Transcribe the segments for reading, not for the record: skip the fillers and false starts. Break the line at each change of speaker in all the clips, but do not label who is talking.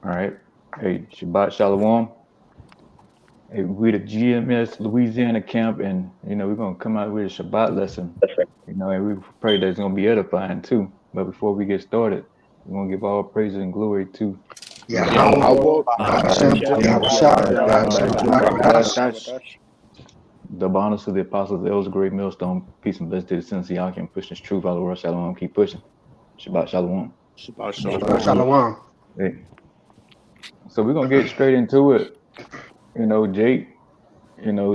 All right. Hey, Shabbat Shalawam. Hey, we the GMS Louisiana camp, and we're gonna come out with a Shabbat lesson. And we pray that it's gonna be edifying too. But before we get started, we're gonna give all praises and glory to Yahawashi,
Yahawah, bahasham, Yahawashi, bahasham,
Yahawashi,
Yahawashi.
double honors to the apostles, the elders, of great millstone, peace and blessings to the saints of Yah, can push this truth out of the world. Shalom, keep pushing. Shabbat Shalom.
Shabbat
Shabbat
shalom.
Shalom.
Hey. So we're gonna get straight into it. Jake.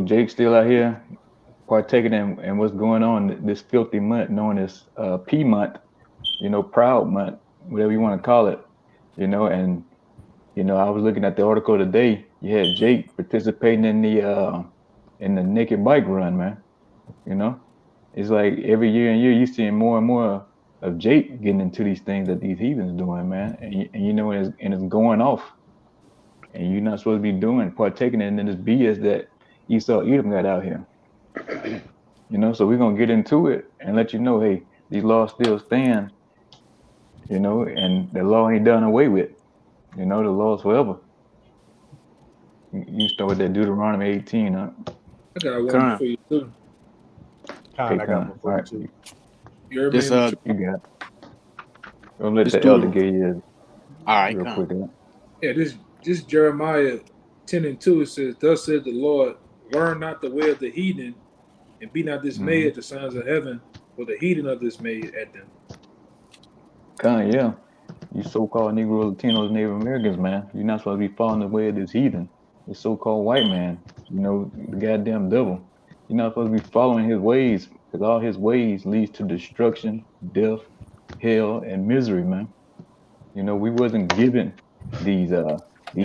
Jake's still out here partaking in what's going on this filthy month known as P month, proud month, whatever you want to call it. And I was looking at the article today. You had Jake participating in the naked bike run, man. You know, it's like every year and year you seeing more and more of Jake getting into these things that these heathens doing, man. And it's going off, and you're not supposed to be doing partaking in this BS that Esau Edom got out here. So we're gonna get into it and let you know, hey, these laws still stand, and the law ain't done away with. The law's forever. You start with that Deuteronomy 18, huh?
I got one
Con.
for you too.
Okay,
I got
Con.
one
All
for you
right,
too.
You heard
This
me?
you got it. Gonna let
this
the elder
dude.
get you
All right,
real quick.
con.
Huh?
Yeah, this Jeremiah 10:2, it says, "Thus said the Lord, learn not the way of the heathen, and be not dismayed
Mm-hmm.
at the sons of heaven, for the heathen are dismayed at them."
Con, yeah. You so-called Negro, Latinos, Native Americans, man. You're not supposed to be following the way of this heathen, this so-called white man. The goddamn devil. You're not supposed to be following his ways, because all his ways leads to destruction, death, hell, and misery, man. We wasn't given these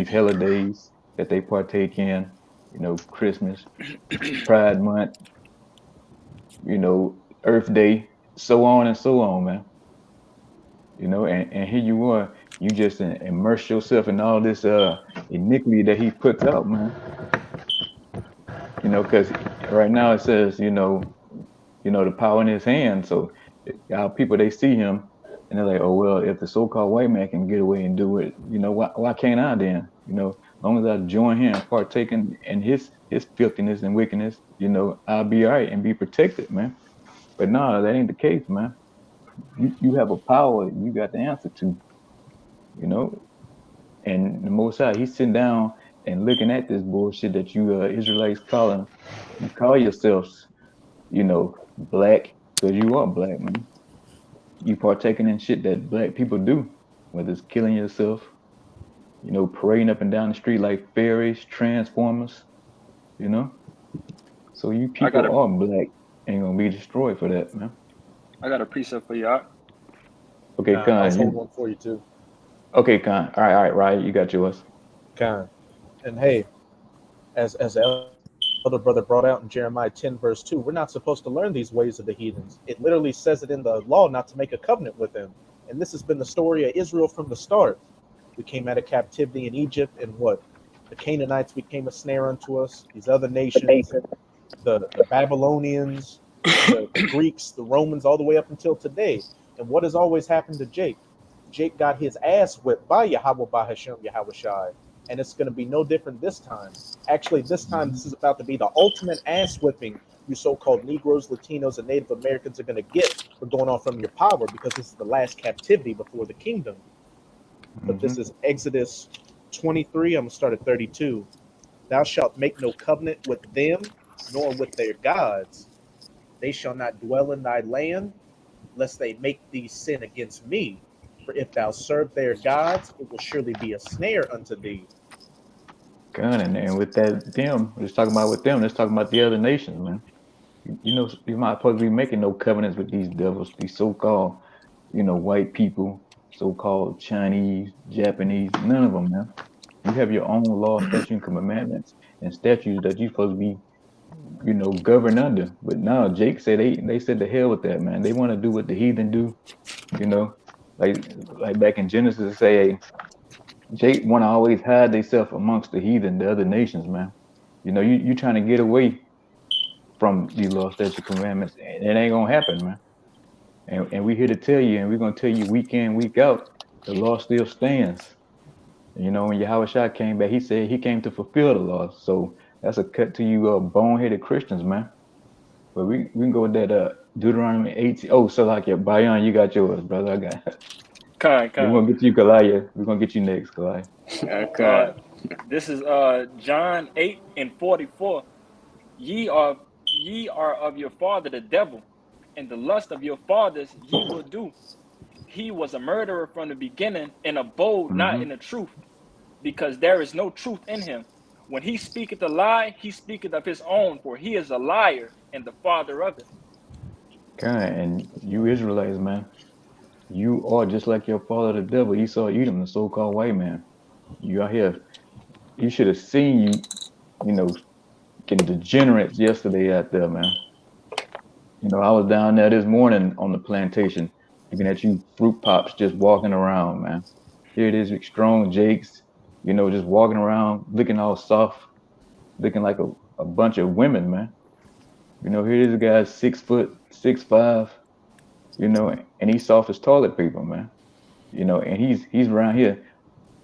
holidays that they partake in. Christmas, Pride Month, Earth Day, so on and so on, man. And here you are, you just immerse yourself in all this iniquity that he puts out, man. Because right now it says, the power in his hand. So our people, they see him and they're like, oh well, if the so-called white man can get away and do it, why can't I then? As long as I join him, partaking in his filthiness and wickedness, I'll be all right and be protected, man. But no, that ain't the case, man. You have a power you got the answer to, you know. And the Most High, he's sitting down and looking at this bullshit that you Israelites calling. You call yourselves, black because you are black, man. You partaking in shit that black people do, whether it's killing yourself, parading up and down the street like fairies, transformers, you know. So you
I got
people
a
are black and gonna be destroyed for that, man.
I got a precept for y'all.
Okay,
I was
Khan,
holding one for you too.
okay, Khan. All right, Ryan, you got yours.
Kind. And hey, as the elder brother brought out in Jeremiah 10, verse 2, we're not supposed to learn these ways of the heathens. It literally says it in the law not to make a covenant with them. And this has been the story of Israel from the start. We came out of captivity in Egypt, and what? The Canaanites became a snare unto us, these other nations, the Babylonians, the Greeks, the Romans, all the way up until today. And what has always happened to Jake? Jake got his ass whipped by Yahweh bahasham, Yahawashi. And it's going to be no different this time. Actually, this time, this is about to be the ultimate ass whipping you so called Negroes, Latinos, and Native Americans are going to get for going off from your power, because this is the last captivity before the kingdom. But
Mm-hmm.
this is Exodus 23. I'm going to start at 32. Thou shalt make no covenant with them, nor with their gods. They shall not dwell in thy land, lest they make thee sin against me. For if thou serve their gods, it will surely be a snare unto thee.
Khan, and with that, them, let's talk about with them. Let's talk about the other nations, man. You're not supposed to be making no covenants with these devils, these so-called, white people, so-called Chinese, Japanese, none of them, man. You have your own law, statute, and commandments and statutes that you're supposed to be, governed under. But now Jake said they said the hell with that, man. They want to do what the heathen do, you know, like back in Genesis, say, hey, Jake want to always hide themselves amongst the heathen, the other nations, man. You trying to get away from these law, statute, commandments, and it ain't gonna happen, man. And we here to tell you, and we're gonna tell you week in, week out, the law still stands. You know, when Yahawashi came back, he said he came to fulfill the law. So that's a cut to you boneheaded Christians, man. But we can go with that Deuteronomy 18. Oh, so like your Bayan, you got yours, brother. I got we're
Con.
gonna get you Kalaya. We're gonna get you next, Kalaya.
Uh, this is John 8:44. Ye are of your father the devil, and the lust of your fathers ye will do. He was a murderer from the beginning, and abode not
Mm-hmm.
in the truth, because there is no truth in him. When he speaketh a lie, he speaketh of his own, for he is a liar and the father of it.
God, and you Israelites, man, you are just like your father, the devil, Esau, Edom, the so-called white man. You out here. You should have seen you know, getting degenerates yesterday out there, man. You know, I was down there this morning on the plantation, looking at you fruit pops just walking around, man. Here it is, strong Jakes, you know, just walking around, looking all soft, looking like a bunch of women, man. You know, here this guy's 6 foot, 6'5", you know, and he's soft as toilet paper, man. You know, and he's around here,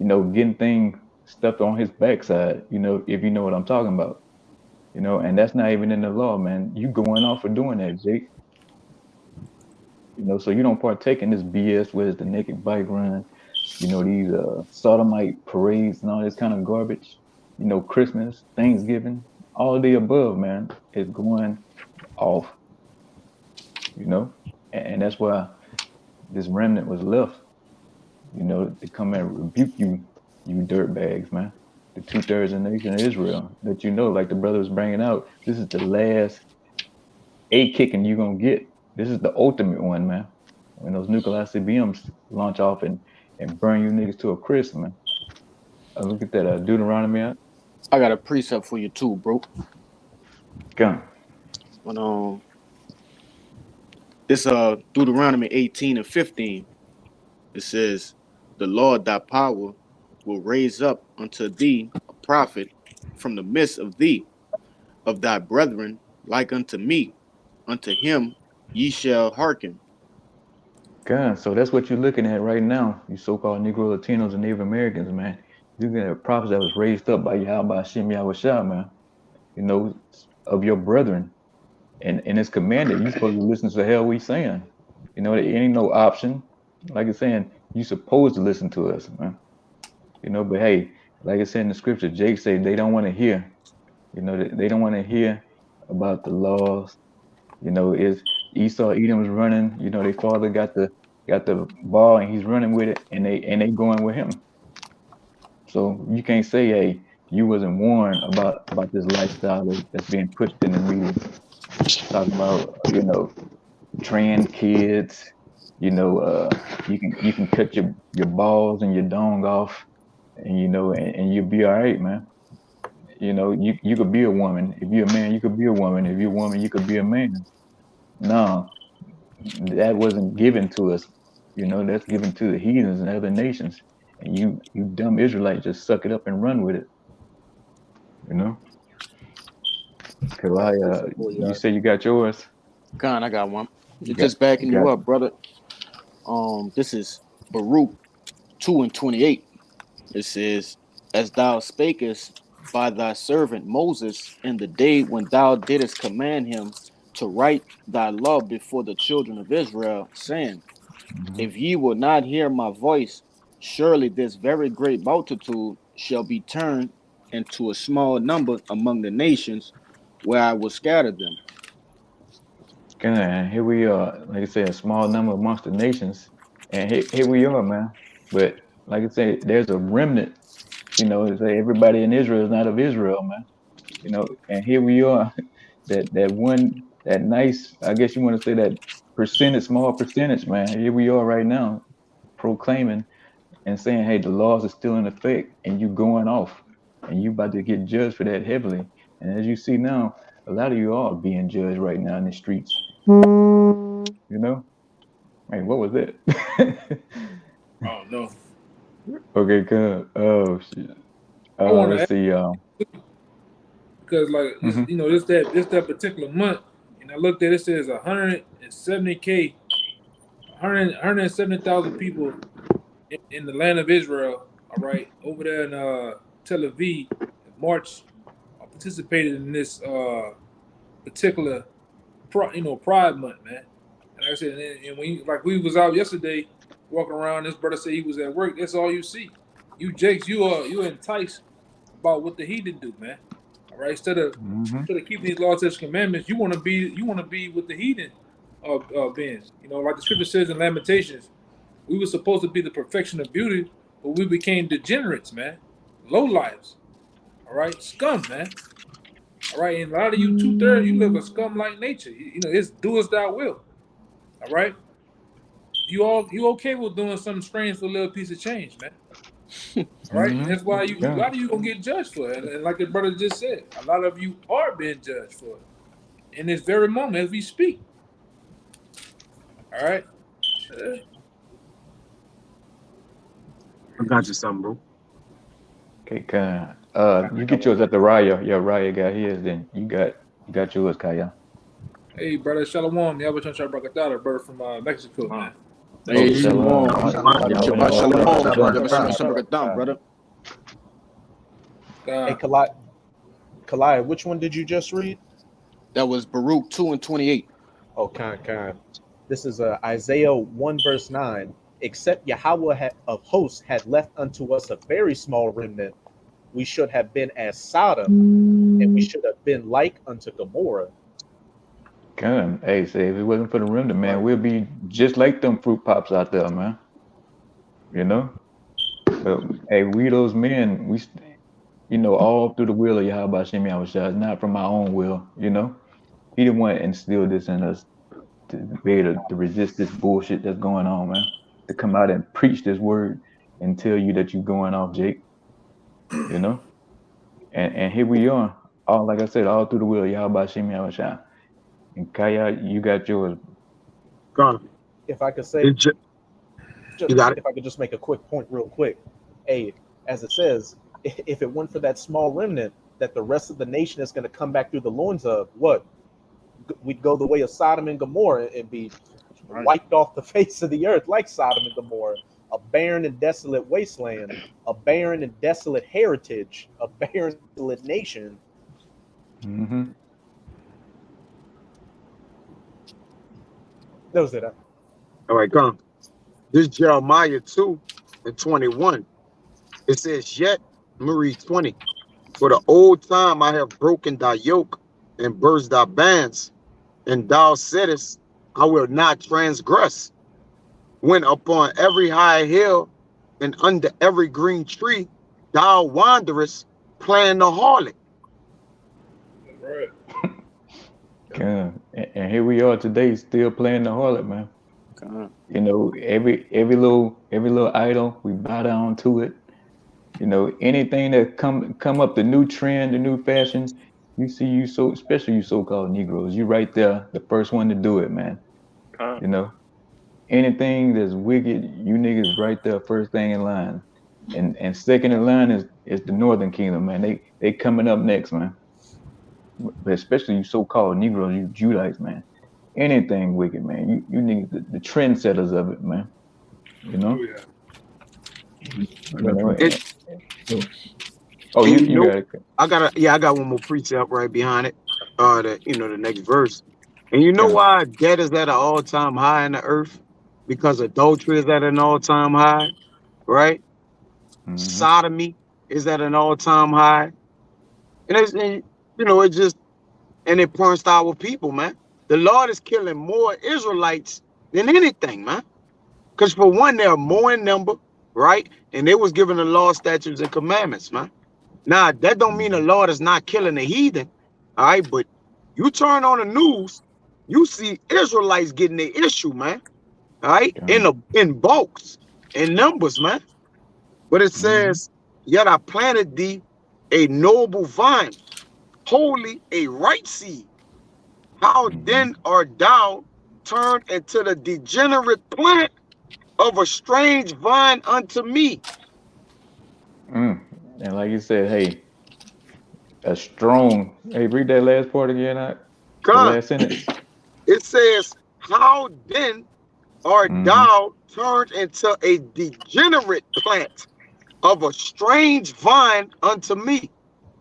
you know, getting things stuffed on his backside, you know, if you know what I'm talking about. You know, and that's not even in the law, man. You going off for doing that, Jake. You know, so you don't partake in this BS where it's the naked bike run, you know, these sodomite parades and all this kind of garbage. You know, Christmas, Thanksgiving, all of the above, man, is going off, you know, and that's why this remnant was left, you know, to come and rebuke you, you dirt bags, man. The 2/3 of the nation of Israel, that you know, like the brother was bringing out, this is the last A kicking you're gonna get. This is the ultimate one, man. When those nuclear ICBMs launch off and burn you niggas to a crisp, man. Look at that Deuteronomy out.
I got a precept for you too, bro.
Gun.
But this Deuteronomy 18:15. It says, "The Lord thy power will raise up unto thee a prophet from the midst of thee, of thy brethren, like unto me. Unto him ye shall hearken."
Gun. So that's what you're looking at right now, you so-called Negro Latinos and Native Americans, man. You're looking at prophets that was raised up by Yahweh Shem Yahawashi, man. You know, of your brethren. And it's commanded. You're supposed to listen to the hell we saying. You know, there ain't no option. Like it's saying, you supposed to listen to us, man. You know, but hey, like I said in the scripture, Jake said they don't want to hear. You know, they don't want to hear about the laws. You know, is Esau Edom was running. You know, their father got the ball and he's running with it, and they going with him. So you can't say, hey, you wasn't warned about this lifestyle that's being pushed in the media. Talking about, you know, trans kids. You know, you can cut your balls and your dong off, and you know, and you'll be all right, man. You know, you could be a woman. If you're a man, you could be a woman. If you're a woman, you could be a man. No, that wasn't given to us. You know, that's given to the heathens and other nations. And you dumb Israelites just suck it up and run with it. You know, cause
I got a precept for
you
you.
say you got yours.
God, I got one.
You
Just backing you
got
up, brother. This is Baruch 2:28. It says, "As thou spakest by thy servant Moses in the day when thou didst command him to write thy law before the children of Israel, saying,
Mhm.
If ye will not hear my voice, surely this very great multitude shall be turned into a small number among the nations where I will scatter them."
And here we are, like I said, a small number amongst the nations, and here we are, man. But like I said, there's a remnant. You know, it's like everybody in Israel is not of Israel, man. You know, and here we are, that nice, I guess you want to say that percentage, small percentage, man. Here we are right now, proclaiming and saying, hey, the laws are still in effect, and you going off, and you about to get judged for that heavily. And as you see now, a lot of you are being judged right now in the streets. You know, hey, what was that?
Oh no.
Okay, good. Oh shit.
I want to
Let's
ask
see.
because like it's,
Mhm.
you know this that particular month, and I looked at it, says 170,000 people in the land of Israel all right, over there in Tel Aviv, March, participated in this particular, Pride Month, man. And like I said, and when we was out yesterday, walking around, this brother said he was at work. That's all you see. You Jakes, you enticed about what the heathen do, man. All right, instead of keeping these laws, statutes, commandments, you want to be with the heathen, being. Like the scripture says in Lamentations, we were supposed to be the perfection of beauty, but we became degenerates, man, low lives. All right, scum, man. All right, and a lot of you 2/3, you live a scum-like nature. It's do as thou will. All right, you okay with doing something strange for a little piece of change, man? All right, and that's why a lot of you gonna get judged for it. And like the brother just said, a lot of you are being judged for it in this very moment as we speak. All right.
I got you something, bro.
Okay, Kyle. You get yours at the Raya. Yeah, Raya got his. Then you got yours, Kaya.
Hey, brother, Shalawam. Yahawashi brother from Mexico, man.
Hey,
Shalom.
Shabbat Shalom, brother.
Hey, Kalai, which one did you just read?
That was Baruch 2:28.
Oh, kind. This is Isaiah 1 verse 9. Except Yahawah of hosts had left unto us a very small remnant, we should have been as Sodom, and we should have been like unto Gomorrah.
Come, hey, say if it wasn't for the remnant, man, we'll be just like them fruit pops out there, man. But hey, we those men, we, all through the will of Yahawashi, it's not from our own will, He the one instilled this in us to be able to resist this bullshit that's going on, man. To come out and preach this word and tell you that you're going off, Jake. And here we are, like I said, all through the will of Yahawashi. And Kaya, you got yours.
If I could say, if I could just make a quick point real quick. Hey, as it says, if it weren't for that small remnant that the rest of the nation is going to come back through the loins of, what? We'd go the way of Sodom and Gomorrah and be wiped off the face of the earth like Sodom and Gomorrah, a barren and desolate wasteland, a barren and desolate heritage, a barren and desolate nation. That was it.
All right, come. This is Jeremiah 2:21. It says, yet, Marie 20, for the old time I have broken thy yoke and burst thy bands, and thou saidest, I will not transgress. When upon every high hill and under every green tree thou wanderest, playing the harlot.
Right.
And here we are today, still playing the harlot, man. Every little idol, we bow down to it. Anything that come up, the new trend, the new fashion, you see, especially you so-called Negroes, you right there, the first one to do it, man. Anything that's wicked, you niggas right there, first thing in line, and second in line is the Northern Kingdom, man. They coming up next, man. But especially you so-called Negroes, you Judites, man. Anything wicked, man. You niggas, the trendsetters of it, man. You got it.
I got one more precept right behind it. The next verse. And you know why debt is at an all-time high in the earth? Because adultery is at an all-time high, right? Sodomy is at an all-time high. And it points to our people, man. The Lord is killing more Israelites than anything, man. Because for one, they're more in number, right? And they was given the law, statutes, and commandments, man. Now, that don't mean the Lord is not killing the heathen, all right? But you turn on the news, you see Israelites getting the issue, man. All right, in bulks, in numbers, man. But it says, yet I planted thee a noble vine, wholly a right seed. How then art thou turned into the degenerate plant of a strange vine unto me?
And like you said, hey, a strong. Hey, read that last part again. The last sentence.
It says, how then art thou turned into a degenerate plant of a strange vine unto me.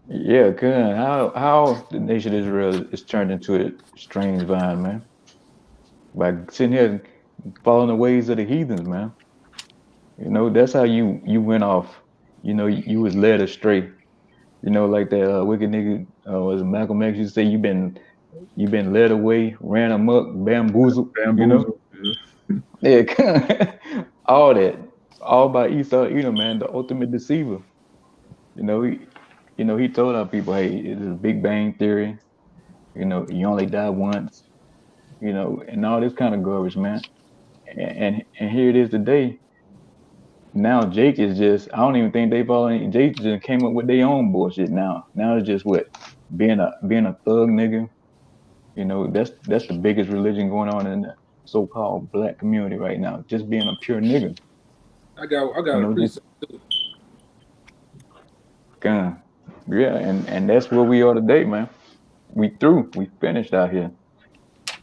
Yeah, good. How the nation of Israel is turned into a strange vine, man. By sitting here following the ways of the heathens, man. You know, that's how you went off. You know, you was led astray. You know, like that wicked nigga was Malcolm X used to say, you been led away, ran amok, bamboozled. You know,
Bamboozle.
yeah, all that, all by Esau Edom, man, the ultimate deceiver. You know, he told our people, hey, it's a Big Bang Theory. You know, you only die once. You know, and all this kind of garbage, man. And here it is today. Now Jake is just, I don't even think they following. Jake just came up with their own bullshit now. Now it's just what, being a thug nigga. You know, that's the biggest religion going on in the so-called black community right now. Just being a pure nigga.
I
You
got a
know, just
precept too.
gun. Yeah, and that's where we are today, man. We through. We finished out here.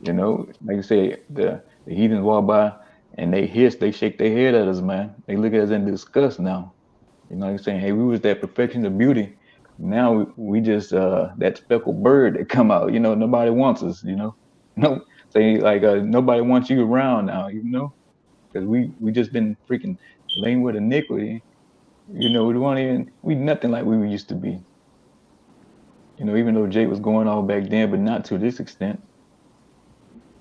You know, like you say, the heathens walk by and they hiss, they shake their head at us, man. They look at us in disgust now. You know what I'm saying? Hey, we was that perfection of beauty. Now we just that speckled bird that come out. You know, nobody wants us. You know, no, say like nobody wants you around now. You know, because we just been freaking laying with iniquity. You know, we nothing like we used to be. You know, even though Jake was going off back then, but not to this extent.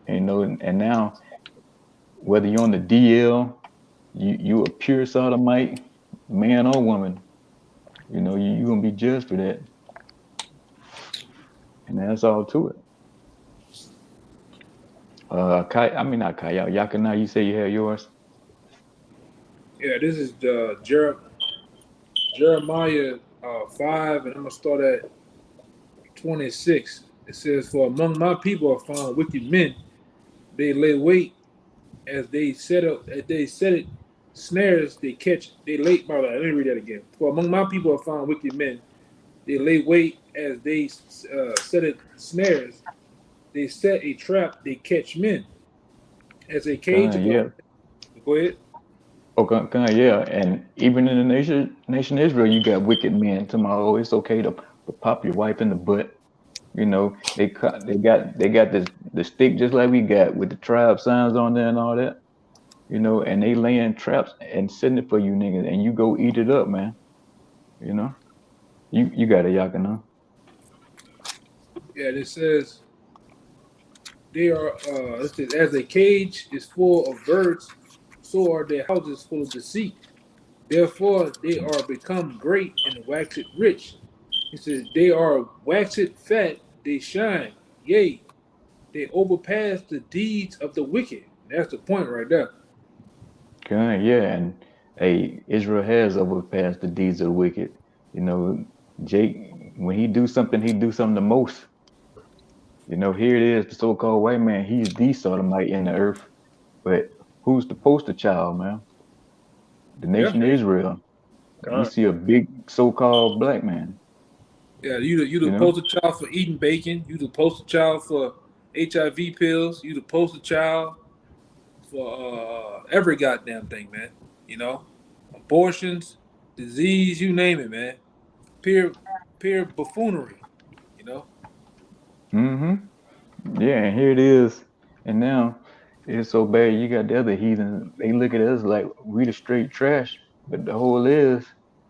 And, you know, and now whether you're on the DL, you a pure sodomite, man or woman. You know, you gonna be judged for that, and that's all to it. I mean not Kyle. Yakana, you say you had yours.
Yeah, this is the Jeremiah 5, and I'm gonna start at 26. It says, "For among my people are found wicked men; they lay wait as they set it snares they catch they lay." Let me read that again. "For among my people are found wicked men; they lay wait as they set it snares they set a trap they catch men as a cage above."
Yeah.
Go ahead.
Okay, yeah. And even in the nation Israel, you got wicked men. Tomorrow, oh, it's okay to pop your wife in the butt. You know, they got this the stick just like we got with the tribe signs on there and all that. You know, and they laying traps and setting it for you niggas, and you go eat it up, man. You know, you got a yakana.
Yeah, it says they are. It says, "As a cage is full of birds, so are their houses full of deceit. Therefore they are become great and waxed rich." He says, "They are waxed fat; they shine. Yea, they overpass the deeds of the wicked." That's the point right there.
Okay, yeah, and hey, Israel has overpassed the deeds of the wicked. You know, Jake, when he do something the most. You know, here it is, the so-called white man. He's the sodomite in the earth, but who's the poster child, man? The
Yeah,
nation of Israel. We
God.
see a big so-called black man.
yeah. You
You
the
know,
poster child for eating bacon. You the poster child for HIV pills. You the poster child for every goddamn thing, man. You know, abortions, disease, you name it, man. Pure, pure buffoonery. You know.
hmm yeah, and here it is, and now it's so bad. You got the other heathen. They look at us like we the straight trash, but the whole is,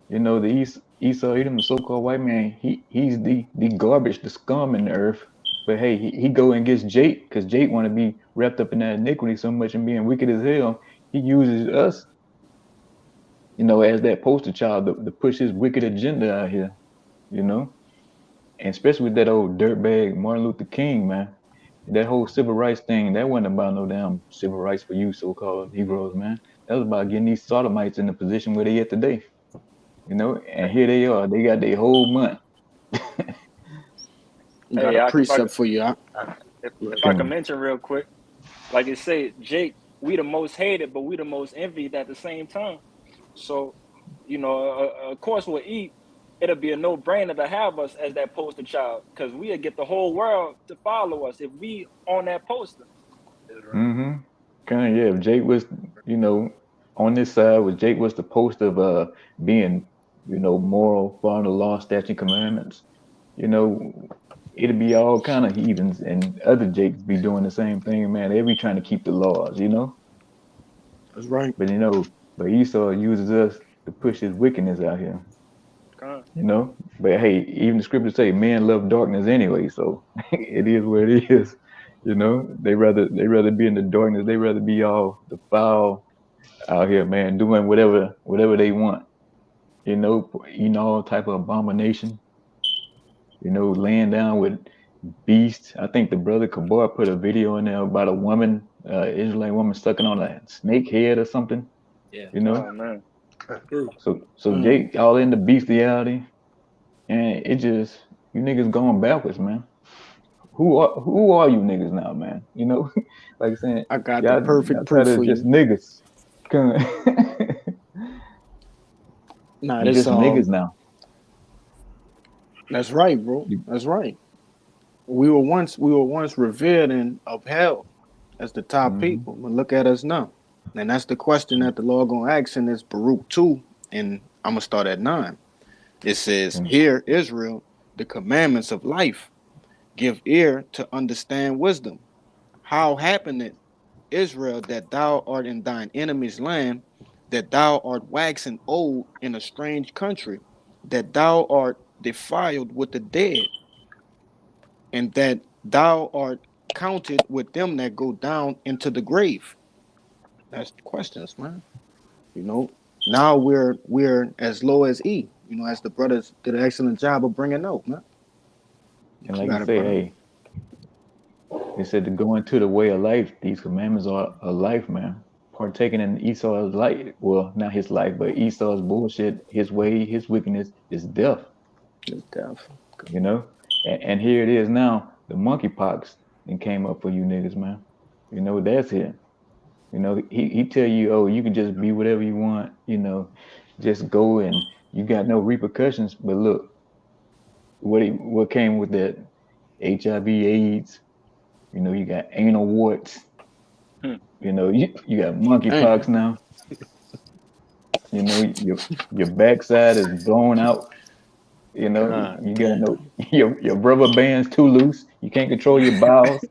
you know, the Esau Edom, the so-called white man. He's the garbage, the scum in the earth. But hey, he go and gets Jake because Jake want to be wrapped up in that iniquity so much and being wicked as hell. He uses us, you know, as that poster child to push his wicked agenda out here. You know, and especially with that old dirtbag Martin Luther King, man. That whole civil rights thing, that wasn't about no damn civil rights for you so-called Negroes, man. That was about getting these sodomites in the position where they at today, you know. And here they are. They got their whole month.
Got
Hey,
a
if I
precept for you.
if I can
Gun.
mention real quick, like it said, Jake, we the most hated, but we the most envied at the same time. So, of course, with E, it'll be a no-brainer to have us as that poster child because we'll get the whole world to follow us if we on that poster.
That's right.
Mm-hmm. Kind of, yeah. If Jake was, you know, on this side with Jake was the post of being, moral, following the law, statute, and commandments. You know, it'd be all kind of heathens and other Jakes be doing the same thing, man. They be trying to keep the laws.
That's right.
But Esau uses us to push his wickedness out here.
Con.
But hey, even the scriptures say men love darkness anyway, so it is what it is. They rather be in the darkness. They rather be all the foul out here, man, doing whatever they want. Eating all type of abomination. Laying down with beasts. I think the brother Kabar put a video in there about a woman, Israelite woman sucking on a snake head or something.
Yeah.
You know.
Oh man.
True.
So Jake all in the bestiality, and it just you niggas going backwards, man. Who are you niggas now, man? Like I'm saying,
I got the
y'all
perfect
try
proof
to
for
just
you.
niggas.
Nah,
You
this
just niggas now.
that's right, bro. That's right. We were once revered and upheld as the top
Mm-hmm.
people, but look at us now. And that's the question that the Lord gonna ask in this Baruch 2, and I'm gonna start at 9. It says, "Hear, Israel, the commandments of life. Give ear to understand wisdom. How happened it, Israel, that thou art in thine enemy's land, that thou art waxen old in a strange country, that thou art defiled with the dead, and that thou art counted with them that go down into the grave." That's the questions, man. Now we're as low as E. As the brothers did an excellent job of bringing out, man.
And
You
like you
got it,
say,
brother.
hey, they said to go into the way of life. These commandments are a life, man. Partaking in Esau's life, well, not his life, but Esau's bullshit, his way, his wickedness is death.
It's death.
And here it is now. The monkeypox and came up for you niggas, man. That's it. He tell you, oh, you can just be whatever you want. Just go and you got no repercussions. But look, what came with that? HIV, AIDS. You got anal warts.
Hmm.
You got
Damn.
monkeypox now. Your backside is blown out.
God
You got
damn.
no your rubber band's too loose. You can't control your bowels.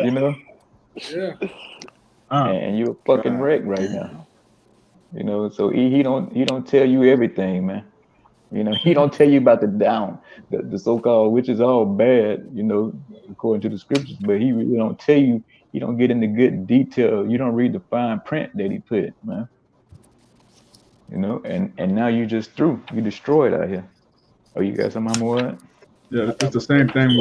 You know,
Yeah.
and you're a fucking
God
wreck right now.
damn.
So he don't tell you everything, man. He don't tell you about the so-called, which is all bad, according to the scriptures. But he really don't tell you. He don't get into good detail. You don't read the fine print that he put, man. And now you just through. You destroyed out here. Oh, you got some more?
Yeah,
I
it's
got
the
one
same
more.
thing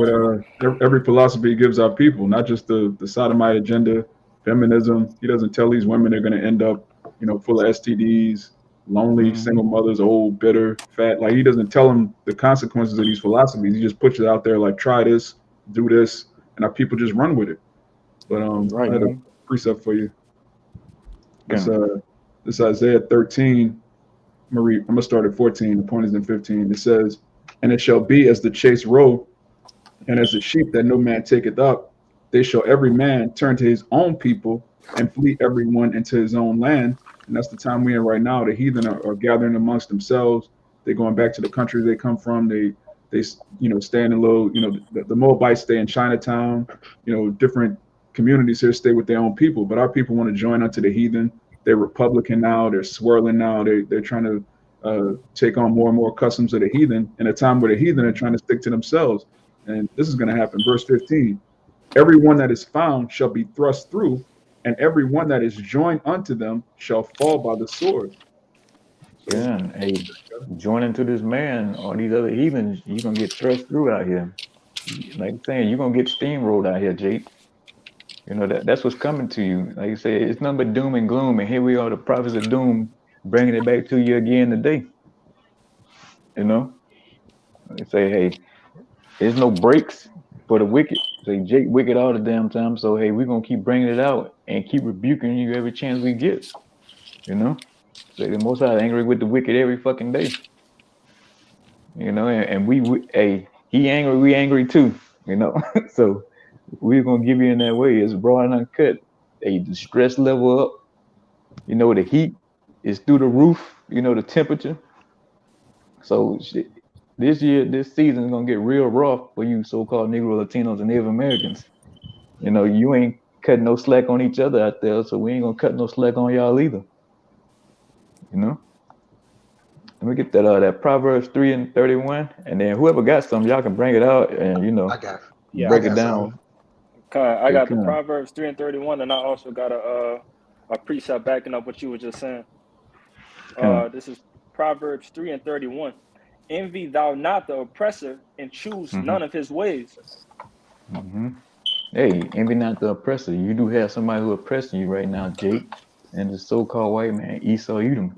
with every philosophy he gives our people, not just the sodomite agenda, feminism. He doesn't tell these women they're going to end up, full of STDs, lonely,
Mm-hmm.
single mothers, old, bitter, fat. Like he doesn't tell them the consequences of these philosophies. He just puts it out there like, try this, do this, and our people just run with it. But
That's
I
right.
had a
Mm-hmm.
precept for you. This
Yeah.
this Isaiah 13. I'm gonna start at 14. The point is in 15. It says, "And it shall be as the chase roe, and as the sheep that no man taketh up, they shall every man turn to his own people, and flee every one into his own land." And that's the time we're in right now. The heathen are gathering amongst themselves. They're going back to the country they come from. They stay in a little, the Moabites stay in Chinatown. Different communities here stay with their own people. But our people want to join unto the heathen. They're Republican now. They're swirling now. They're trying to take on more and more customs of the heathen in a time where the heathen are trying to stick to themselves. And this is going to happen. Verse 15, everyone that is found shall be thrust through, and everyone that is joined unto them shall fall by the sword. So,
Yeah. And hey, joining to this man or these other heathens, you're gonna get thrust through out here. Like I'm saying, you're gonna get steamrolled out here, Jake. That's what's coming to you. Like you say, it's nothing but doom and gloom, and here we are, the prophets of doom, bringing it back to you again today. You know, they say, hey, there's no breaks for the wicked. Say Jake wicked all the damn time. So hey, we're gonna keep bringing it out and keep rebuking you every chance we get. You know, say the Most High is angry with the wicked every fucking day. And hey, he angry, we angry too. So we're gonna give you in that way. It's raw and uncut. Hey, the stress level up. You know, the heat is through the roof. You know, the temperature. So this season is gonna get real rough for you so-called Negro, Latinos, and Native Americans. You know, you ain't cutting no slack on each other out there, so we ain't gonna cut no slack on y'all either. You know. Let me get that Proverbs 3:31, and then whoever got some, y'all can bring it out and
I got
Yeah,
I
break it
got
down.
some.
I
Okay,
got the
come.
Proverbs 3:31, and I also got a precept backing up what you were just saying.
Come.
This is Proverbs 3:31. Envy thou not the oppressor, and choose
Mm-hmm.
none of his ways.
Mm-hmm. Hey, envy not the oppressor. You do have somebody who oppressing you right now, Jake, and the so-called white man, Esau Edom.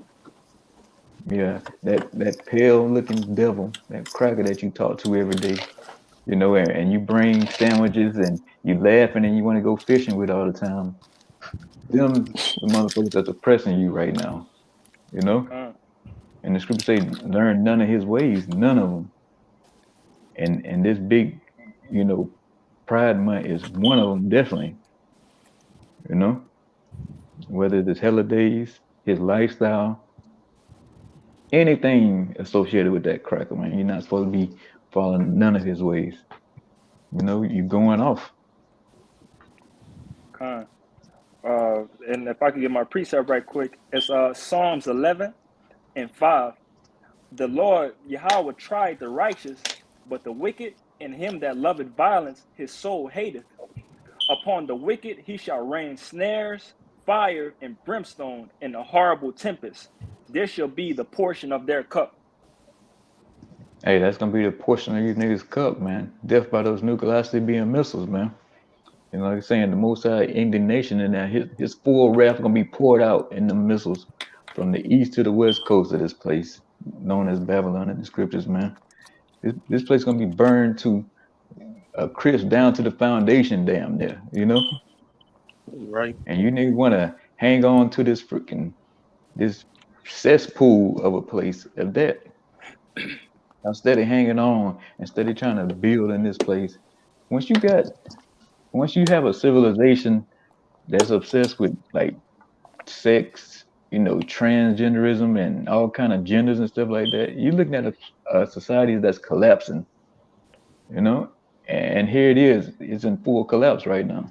Yeah, that pale-looking devil, that cracker that you talk to every day. You know, and you bring sandwiches and you laughing and you want to go fishing with all the time. Them the motherfuckers that's oppressing you right now. You know,
Con,
and the scripture say, learn none of his ways, none of them. And this big, you know, Pride Month is one of them, definitely. You know, whether it's his holidays, his lifestyle, anything associated with that cracker, man. You're not supposed to be following none of his ways. You know, you're going off.
con. And if I could get my precept right quick, it's Psalms 11:5. The Lord Yahweh tried the righteous, but the wicked and him that loveth violence, his soul hateth. Upon the wicked he shall rain snares, fire, and brimstone, and a horrible tempest. This shall be the portion of their cup.
Hey, that's gonna be the portion of these niggas' cup, man. Death by those nuclear being missiles, man. You know, like I'm saying, the Most High indignation in that his full wrath gonna be poured out in the missiles from the east to the west coast of this place, known as Babylon in the scriptures, man. This place gonna be burned to a crisp down to the foundation, damn near, you know.
Right.
And you niggas wanna hang on to this cesspool of a place of that instead of hanging on, instead of trying to build in this place. Once you got, once you have a civilization that's obsessed with like sex, you know, transgenderism and all kind of genders and stuff like that, you're looking at a society that's collapsing, you know. And here it is, it's in full collapse right now.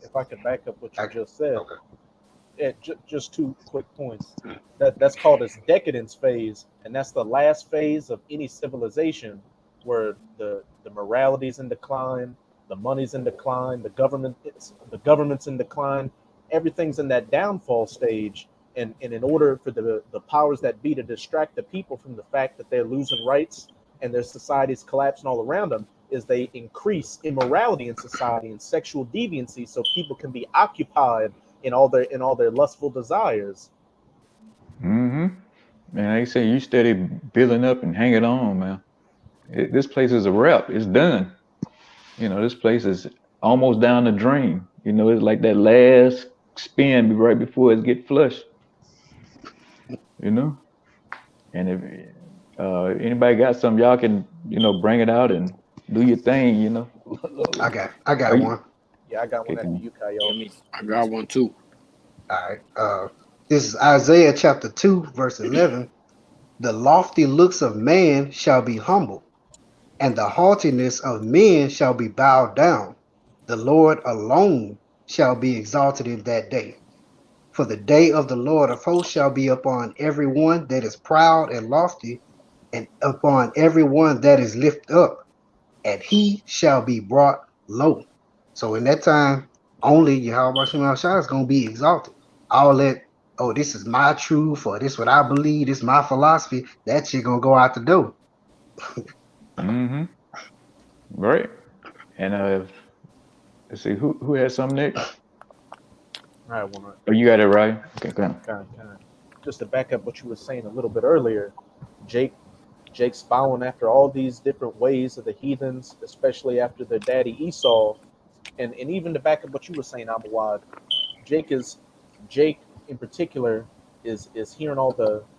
if I could back up what you
I,
just said,
okay.
just two quick points. That's called its decadence phase, and that's the last phase of any civilization where the morality's in decline, the money's in decline, the government's in decline, everything's in that downfall stage. And in order for the powers that be to distract the people from the fact that they're losing rights and their society's collapsing all around them, is they increase immorality in society and sexual deviancy so people can be occupied in all their lustful desires.
Mm-hmm. Man, like I say, you steady building up and hanging on, man. This place is a wrap. It's done. You know, this place is almost down the drain. You know, it's like that last spin right before it get flushed. You know, and if anybody got some, y'all can, you know, bring it out and do your thing. You know.
I
Are
got
you
one.
Yeah, I got one after
kicking?
you,
Yeah,
Kyle.
I got one too.
All right. This is Isaiah chapter 2, verse 11. The lofty looks of man shall be humbled, and the haughtiness of men shall be bowed down. The Lord alone shall be exalted in that day. For the day of the Lord of hosts shall be upon every one that is proud and lofty, and upon every one that is lifted up, and he shall be brought low. So in that time, only Yahawashi is going to be exalted. All that, oh, this is my truth, or this what I believe, this is my philosophy, that shit going to go out the door.
Mm-hmm. Right. And let's see who has some next.
I want to
Oh, you got it right. Okay, come on.
kind of just to back up what you were saying a little bit earlier. Jake Jake's following after all these different ways of the heathens, especially after their daddy Esau, and even to back up what you were saying, Abawad, Jake in particular is hearing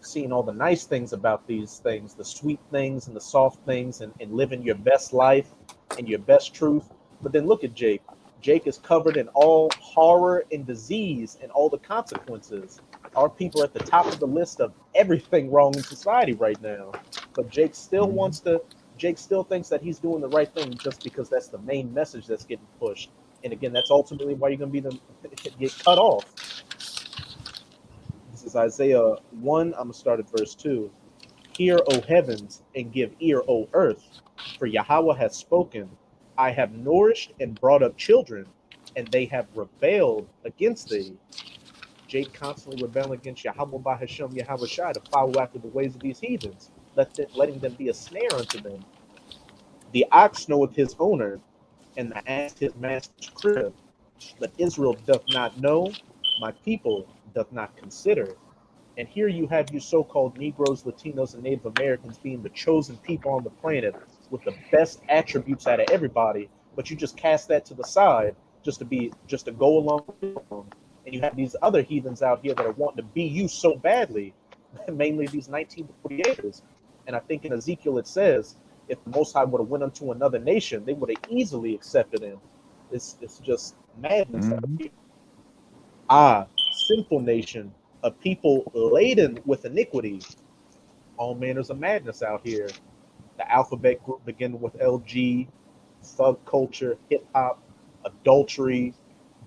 seeing all the nice things about these things, the sweet things and the soft things, and living your best life and your best truth. But then look at Jake. Jake is covered in all horror and disease and all the consequences. Our people are at the top of the list of everything wrong in society right now. But Jake still wants to. Jake still thinks that he's doing the right thing just because that's the main message that's getting pushed. And again, that's ultimately why you're going to be get cut off. This is Isaiah 1. I'm going to start at verse 2. Hear, O heavens, and give ear, O earth, for Yahawah has spoken. I have nourished and brought up children, and they have rebelled against thee. Jake constantly rebelling against Yahawashi, bahasham, Yahawashi to follow after the ways of these heathens, letting them be a snare unto them. The ox knoweth his owner, and the ass his master's crib. But Israel doth not know, my people doth not consider. And here you have you so-called Negroes, Latinos, and Native Americans being the chosen people on the planet with the best attributes out of everybody, but you just cast that to the side just to go along. And you have these other heathens out here that are wanting to be you so badly, mainly these 1948ers. And I think in Ezekiel it says, if the Most High would have went unto another nation, they would have easily accepted him. It's just madness. Sinful nation, a people laden with iniquity. All manners of madness out here. The alphabet group beginning with LG, thug culture, hip hop, adultery,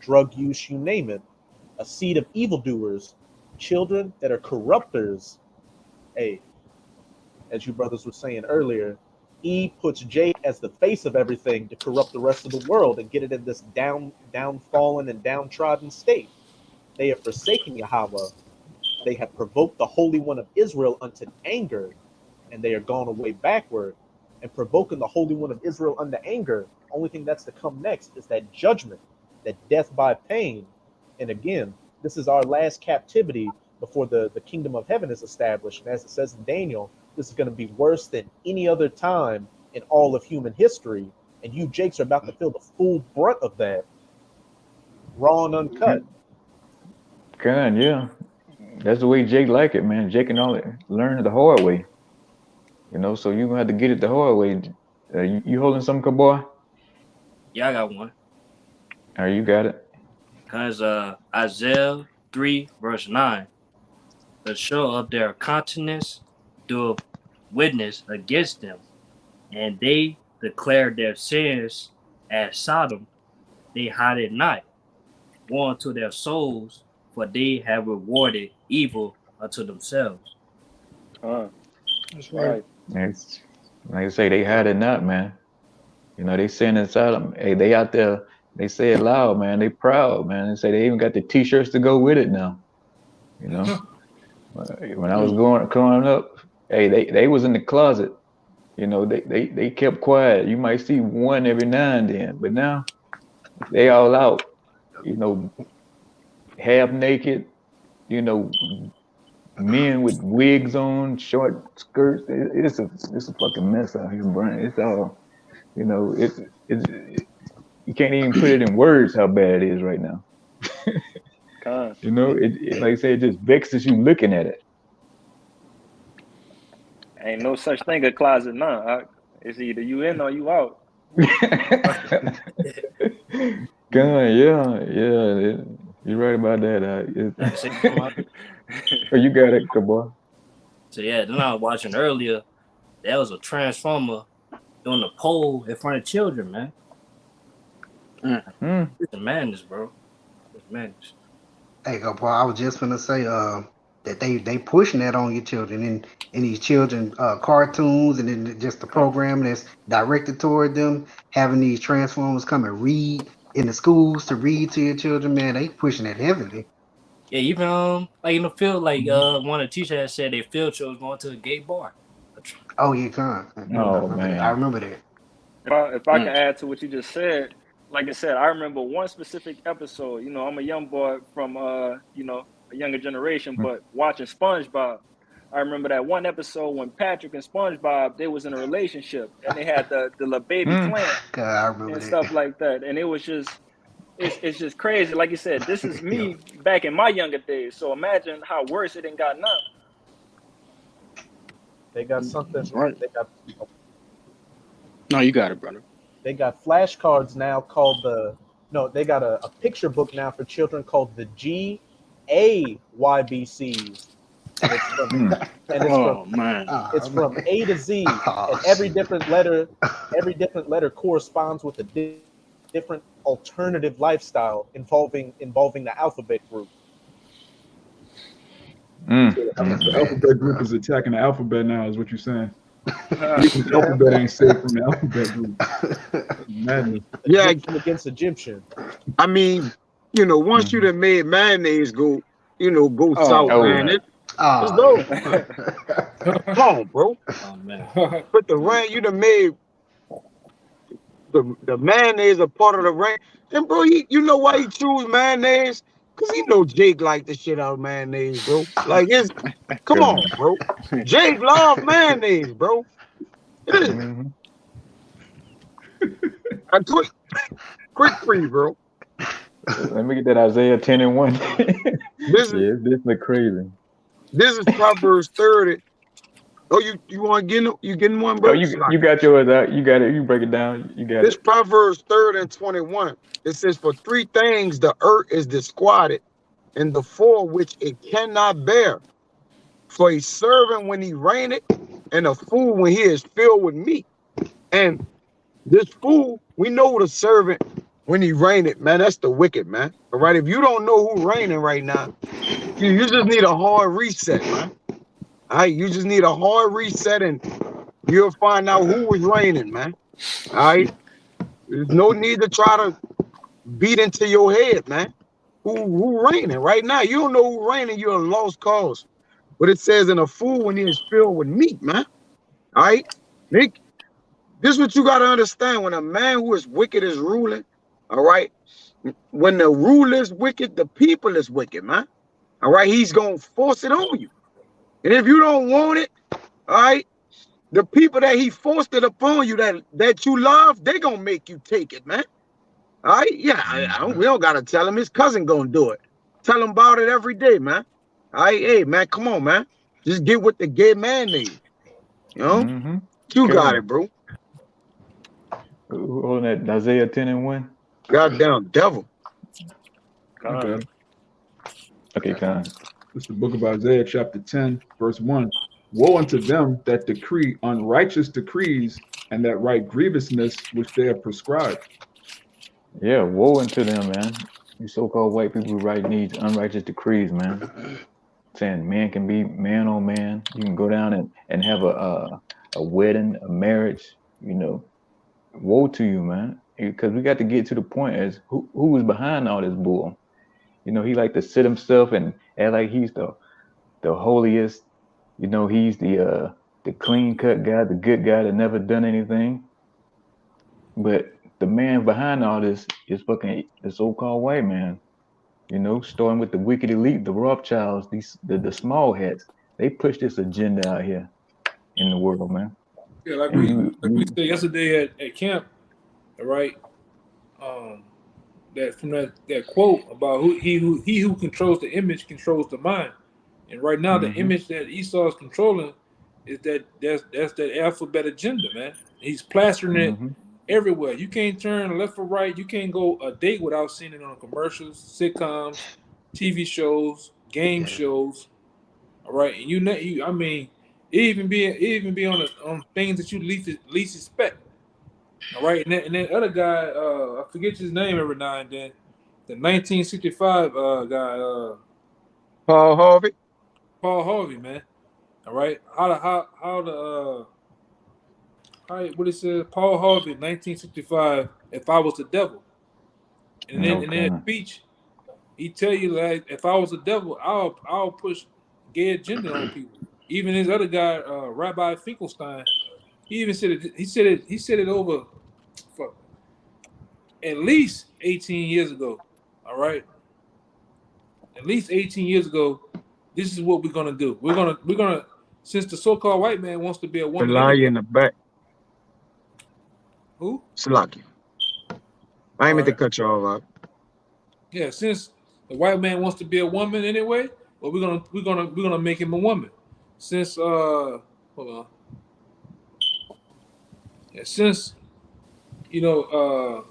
drug use, you name it. A seed of evildoers, children that are corrupters. Hey, as you brothers were saying earlier, E puts Jake as the face of everything to corrupt the rest of the world and get it in this downfallen and downtrodden state. They have forsaken Yahawaah. They have provoked the Holy One of Israel unto anger, and they are gone away backward. And provoking the Holy One of Israel unto anger, only thing that's to come next is that judgment, that death by pain. And again, this is our last captivity before the kingdom of heaven is established. And as it says in Daniel, this is going to be worse than any other time in all of human history. And you Jakes are about to feel the full brunt of that. Raw and uncut.
God, yeah. That's the way Jake like it, man. Jake can only learn it the hard way. You know, so you're going to have to get it the hard way. You holding something, boy?
Yeah, I got one.
All right, you got it.
Because Isaiah 3, verse 9. The show of their countenance doeth witness against them, and they declare their sins as Sodom. They hide it not. Woe unto their souls, for they have rewarded evil unto themselves.
That's right.
It's, like I say, they had it not, man. You know, they saying inside them, hey, they out there, they say it loud, man. They proud, man. They say they even got the T-shirts to go with it now. You know, when I was growing up, hey, they was in the closet. You know, they kept quiet. You might see one every now and then, but now they all out. You know, half naked. You know, men with wigs on, short skirts. It's a fucking mess out here, Brian. It's all, you know, it's you can't even put it in words how bad it is right now. You know, it like I say, it just vexes you looking at it.
Ain't no such thing as closet now. It's either you in or you out.
God, yeah, you're right about that. Oh, you got it, good boy.
So yeah, then I was watching earlier. That was a transformer doing the pole in front of children, man. It's madness, bro. It's madness.
Hey, go boy. I was just gonna say that they pushing that on your children in these children cartoons, and then just the program that's directed toward them, having these transformers come and read in the schools to read to your children. Man, they pushing it heavily.
Yeah, even like in the field, like one of the teachers had said their field trip was going to a gay bar.
Oh yeah, con.
Oh man,
I remember that.
If I can add to what you just said, like I said, I remember one specific episode. You know, I'm a young boy from you know, a younger generation, but watching SpongeBob, I remember that one episode when Patrick and SpongeBob, they was in a relationship and they had the little baby clan
I remember
and
that.
stuff like that, and it was just it's just crazy. Like you said, this is me back in my younger days. So imagine how worse it ain't got now.
They got something.
Right.
They got.
No, you got it, brother.
They got flashcards now called the No, they got a picture book now for children called the GAYBCs, and it's from
Hmm.
and it's from
Oh man.
it's from
man.
A to Z,
Oh,
and every
shit.
different letter corresponds with a different alternative lifestyle involving the alphabet group.
Mm.
So
Mm.
the alphabet group is attacking the alphabet now, is what you're saying.
Uh,
Even the alphabet ain't safe from the alphabet group. Madness.
Yeah,
Egyptian against Egyptian.
I mean, once you
Mhm.
done made mayonnaise go south,
Oh
Oh,
man,
man.
it's
Oh,
over. Come on, bro.
Oh man.
But the rain, you done made the mayonnaise a part of the rain. And bro, you know why he choose mayonnaise? Cause he know Jake like the shit out of mayonnaise, bro. Like come
God.
on, bro. Jake love mayonnaise, bro. It is
Hmm.
a quick free, bro.
Let me get that Isaiah 10:1.
This is
Yeah, it's definitely crazy.
this is Proverbs 30. Oh, you want to get you getting one,
Oh,
bro?
you got yours out. You got it. You break it down. You got
This
it.
Proverbs 30 and 21. It says, "For three things the earth is disquieted, and the four which it cannot bear. For a servant when he reigneth, and a fool when he is filled with meat." And this fool, we know the servant when he reigneth, man. That's the wicked, man. All right. If you don't know who reigning right now, you just need a hard reset, man. All right. You just need a hard reset, and you'll find out who was reigning, man. All right. There's no need to try to beat into your head, man. Who reigning right now? You don't know who reigning. You're a lost cause. But it says, "In a fool when he is filled with meat," man. All right, Nick. This is what you got to understand. When a man who is wicked is ruling, all right. When the ruler is wicked, the people is wicked, man. All right, he's gonna force it on you, and if you don't want it, all right, the people that he forced it upon you that you love, they gonna make you take it, man. All right, yeah, we don't gotta tell him. His cousin gonna do it. Tell him about it every day, man. All right, hey, man, come on, man. Just get with the gay man name. You know,
Mm-hmm.
you got
God.
it, bro.
Who holding that Isaiah 10:1?
Goddamn devil.
I
God.
got it.
Okay, Con.
It's the book of Isaiah, chapter 10, verse 1. Woe unto them that decree unrighteous decrees and that write grievousness which they have prescribed.
Yeah, woe unto them, man. You so-called white people who write these unrighteous decrees, man. Saying man can be man on man. You can go down and have a wedding, a marriage. Woe to you, man. Because we got to get to the point as who was behind all this bull. He like to sit himself and act like he's the holiest. He's the clean cut guy, the good guy that never done anything. But the man behind all this is fucking the so-called white man. Starting with the wicked elite, the Rothschilds, the small hats. They push this agenda out here in the world, man.
Yeah, like
And
we
you,
like we
you
said yesterday at camp, all right. Um, that from that quote about who controls the image controls the mind. And right now, the
mm-hmm,
image that Esau is controlling is that's that alphabet agenda, man. He's plastering it
mm-hmm,
everywhere. You can't turn left or right. You can't go a date without seeing it on commercials, sitcoms, TV shows, game shows. All right, and I mean, it even be on things that you least expect. All right, and then other guy, I forget his name every now and then. The 1965 guy,
Paul Harvey.
Paul Harvey, man. All right, what it says, Paul Harvey, 1965. If I was the devil, and then in that
okay.
speech, he tell you like, if I was the devil, I'll push gay agenda on people. Even his other guy, Rabbi Finkelstein, he even said it. He said it over for at least 18 years ago. All right, at least 18 years ago. This is what we're gonna do. We're gonna since the so-called white man wants to be a
The
woman
lie
anyway.
in the back.
Who?
Salaki. I ain't
All
meant to
right.
cut you off.
Yeah, since the white man wants to be a woman anyway, well, we're gonna make him a woman. Since hold on. Yeah, since you know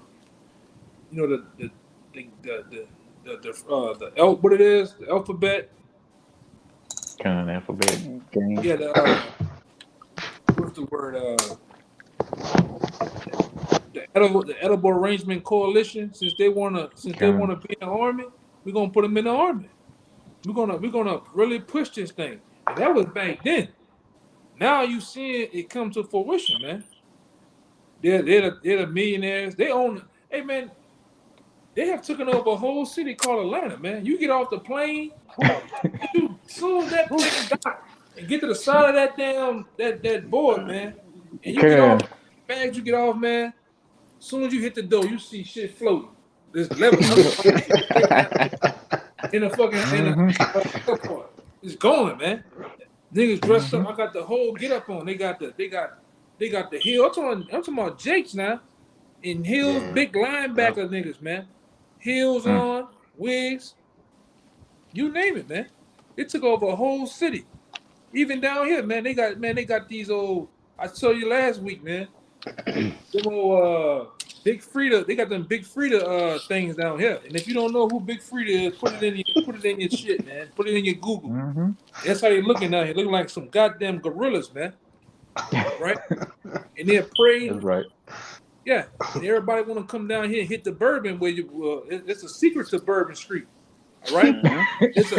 you know, what it is, the alphabet.
Kind of alphabet game.
Yeah, what's the word? The edible arrangement coalition. Since they wanna be in the army, we're gonna put them in the army. We're gonna really push this thing. And that was back then. Now you seeing it come to fruition, man. They're the millionaires. They own. Hey, man, they have taken over a whole city called Atlanta, man. You get off the plane, you soon as that thing dock and get to the side of that damn that board, man. And you get off bags, you get off, man. As soon as you hit the door, you see shit floating. There's levels in a fucking airport. It's going, man. Niggas dressed up. I got the whole get up on. They got the heel. I'm talking about Jakes now. In heels, big linebacker niggas, man. Heels on, wigs. You name it, man. It took over a whole city. Even down here, man, they got these old, I told you last week, man. Them old Big Frida, they got them Big Frida things down here. And if you don't know who Big Frida is, put it in your shit, man. Put it in your Google. That's how they looking out here. Looking like some goddamn gorillas, man. Right? And they're praying.
That's right.
Yeah. And everybody want to come down here and hit the bourbon where you it's a secret to Bourbon Street. All right? It's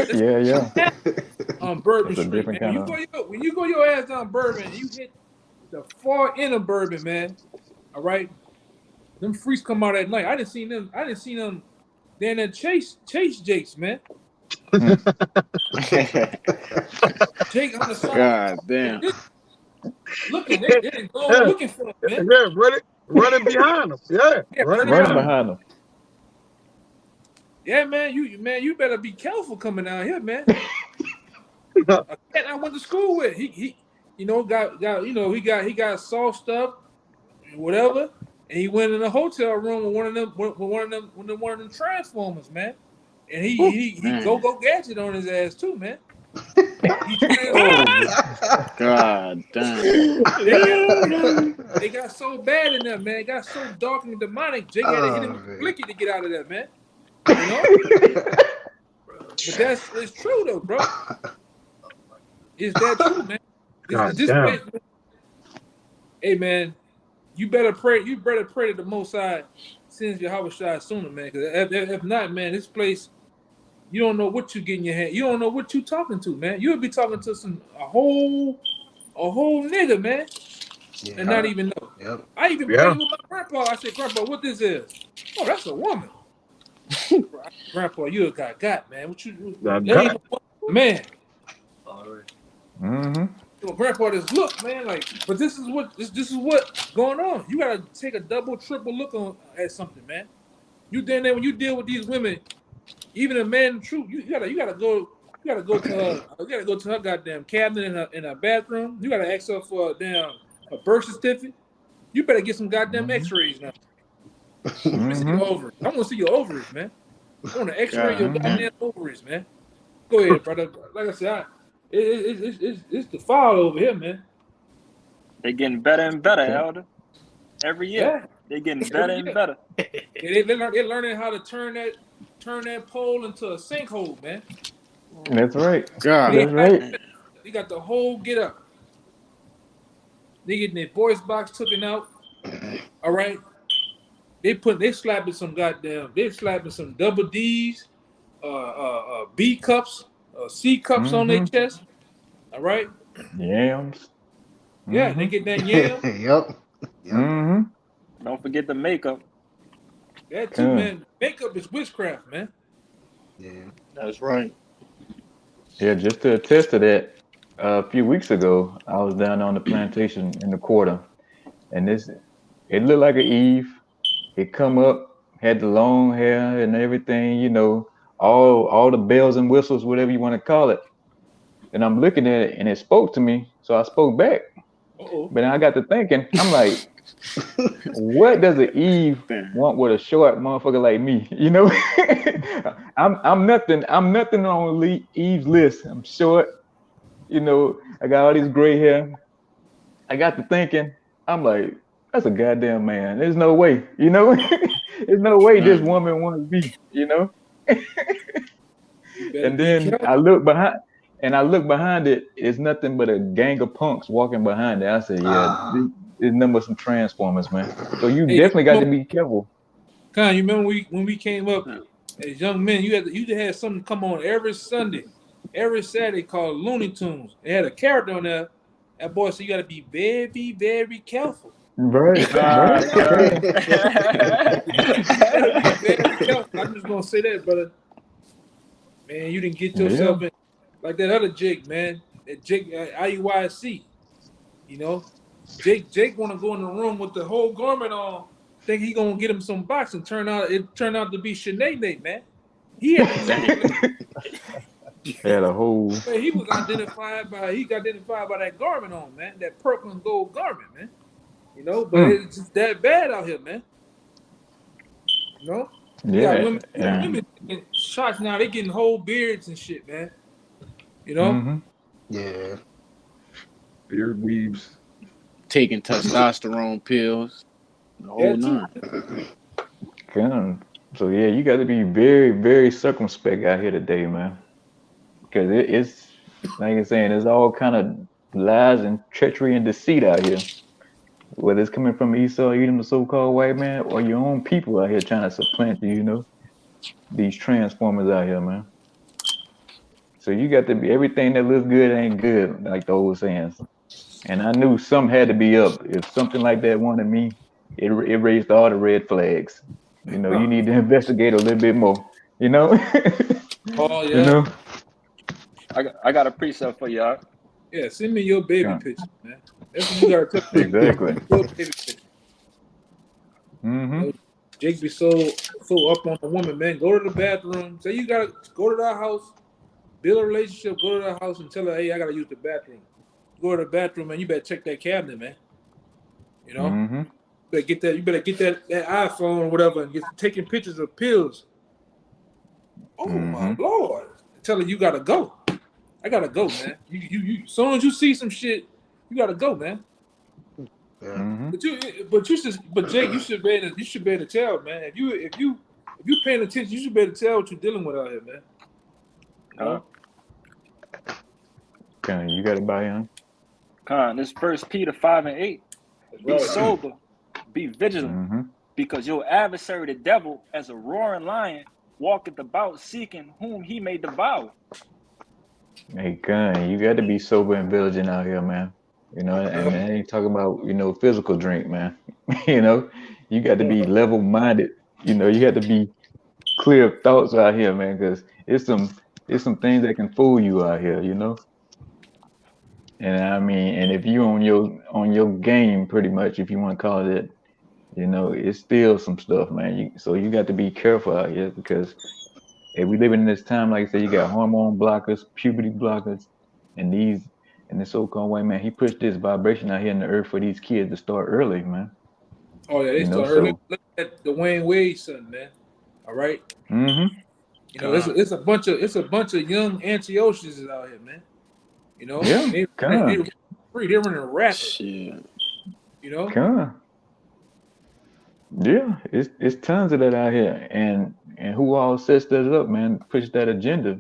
on Bourbon Street. Man. When you go your ass down Bourbon and you hit the far end of Bourbon, man. All right. Them freaks come out at night. I didn't see them. Then that chase Jakes, man. Jake on the side.
God damn.
They didn't go looking for him, man.
Yeah, running behind them. Yeah,
Running behind them.
Yeah, man. You better be careful coming out here, man. A cat I went to school with. He got sauced up, whatever. And he went in a hotel room with one of them transformers, man. And he go gadget on his ass too, man.
God damn.
They got so bad in there, man. It got so dark and demonic. Jake had to hit him with blicky to get out of there, man. You know? But it's true though, bro. Is that true, man? This place, hey, man. You better pray. You better pray that the Most High sends Yahawashi sooner, man. Because if not, man, this place, you don't know what you get in your hand. You don't know what you talking to, man. You'll be talking to a whole nigga, man, and not even know. Yep. I even prayed with my grandpa. I said, "Grandpa, what this is?" Oh, that's a woman. Grandpa, you got man. What you? Man. All right. Grandpa, just look, man. Like, but this is what going on. You gotta take a double, triple look at something, man. You then when you deal with these women, even a man in truth, you gotta go to her goddamn cabinet in her bathroom. You gotta ask her for a birth certificate. You better get some goddamn X-rays now. I want to see your ovaries, man. I want to X-ray your goddamn ovaries, man. Go ahead, brother. Like I said, it's the fall over here, man.
They're getting better and better, Elder. Every year, they're getting better and better.
They're learning how to turn that pole into a sinkhole, man.
That's right.
God,
that's right.
They got the whole get up. They getting their voice box taken out. All right. They slapping some double D's, B cups, C cups on their chest. All right.
Yams.
Yeah, they get that yam.
Yep.
Don't forget the makeup.
That too, man. Makeup is witchcraft, man.
Yeah.
that's right.
Yeah, just to attest to that, a few weeks ago, I was down on the plantation in the quarter, and it looked like an Eve. It come up, had the long hair and everything, you know, all the bells and whistles, whatever you want to call it. And I'm looking at it, and it spoke to me, so I spoke back. But then I got to thinking, I'm like, what does an Eve want with a short motherfucker like me? You know, I'm nothing on Eve's list. I'm short, you know, I got all this gray hair. I got to thinking, I'm like, That's a goddamn man. There's no way, you know. There's no way this
Mm.
woman wants me, you know.
You better
And
be
then
careful.
I look behind it. It's nothing but a gang of punks walking behind it. I said, yeah,
Ah,
it's number some transformers, man. So you
Hey,
definitely got to be careful.
Con, you remember when we came up as young men? You had something come on every Sunday, every Saturday called Looney Tunes. They had a character on there. That boy said you got to be very, very careful.
Right, right.
God, God.
You got to be very careful. I'm just gonna say that, brother. Man, you didn't get
Yeah.
yourself in like that other Jake, man. That Jake IUIC. You know, Jake want to go in the room with the whole garment on, think he gonna get him some boxing. It turned out to be Sinead, man. He had to
Had a whole.
man, he got identified by that garment on, man. That purple and gold garment, man. You know, but
Mm,
it's just that bad out here, man. You know? You got
yeah, and
women getting shots now, they getting whole beards and shit, man. You know?
mm-hmm.
yeah.
Beard weaves.
Taking testosterone pills, the whole
That too.
nine.
Gun. So yeah, you got to be very, very circumspect out here today, man. Because it's like you're saying, there's all kind of lies and treachery and deceit out here. Whether it's coming from Esau, Edom, the so-called white man, or your own people out here trying to supplant you, you know, these transformers out here, man. So you got to be everything that looks good ain't good, like the old sayings. And I knew some had to be up. If something like that wanted me, it raised all the red flags. You know, you need to investigate a little bit more. You know,
Oh
you
yeah.
know.
I got a precept for y'all.
Yeah, send me your baby
Yeah,
picture, man. That's what you gotta tell Jake.
exactly.
Your baby picture. You
Mm-hmm.
know, Jake be so up on the woman, man. Go to the bathroom. Say you gotta go to that house, build a relationship, go to that house and tell her, hey, I gotta use the bathroom. Go to the bathroom, man. You better check that cabinet, man. You know?
Mm-hmm.
You better get that iPhone or whatever and get taking pictures of pills. Oh
Mm-hmm.
my Lord. Tell her you gotta go. I gotta go, man. You as soon as you see some shit, you gotta go, man.
Yeah.
Mm-hmm.
But Jake, you should be able to tell, man. If you paying attention, you should be able to tell what you're dealing with out here, man. You know?
Okay, you got it by him.
This First Peter 5:8.
That's
Be
right.
sober, be vigilant,
Mm-hmm.
because your adversary, the devil, as a roaring lion, walketh about seeking whom he may devour.
Hey, gun, you got to be sober and vigilant out here, man. You know,
Yeah.
and I ain't talking about physical drink, man. You know, you got to be level-minded. You know, you got to be clear of thoughts out here, man, because it's some things that can fool you out here. You know. And I mean, and if you on your game, pretty much, if you want to call it, it's still some stuff, man. So you got to be careful out here because if we live in this time, like I said, you got hormone blockers, puberty blockers, and the so-called white man. He pushed this vibration out here in the earth for these kids to start early, man.
Oh yeah, they start her.
So.
Look at the Wayne Wade son, man. All right.
Mm-hmm.
You know, it's a bunch of young Antiochus out here, man. You know,
Yeah.
they
Come.
free. They're running rapid.
Shit.
You know.
Come. Yeah, it's tons of that out here, and who all sets that up, man? Push that agenda.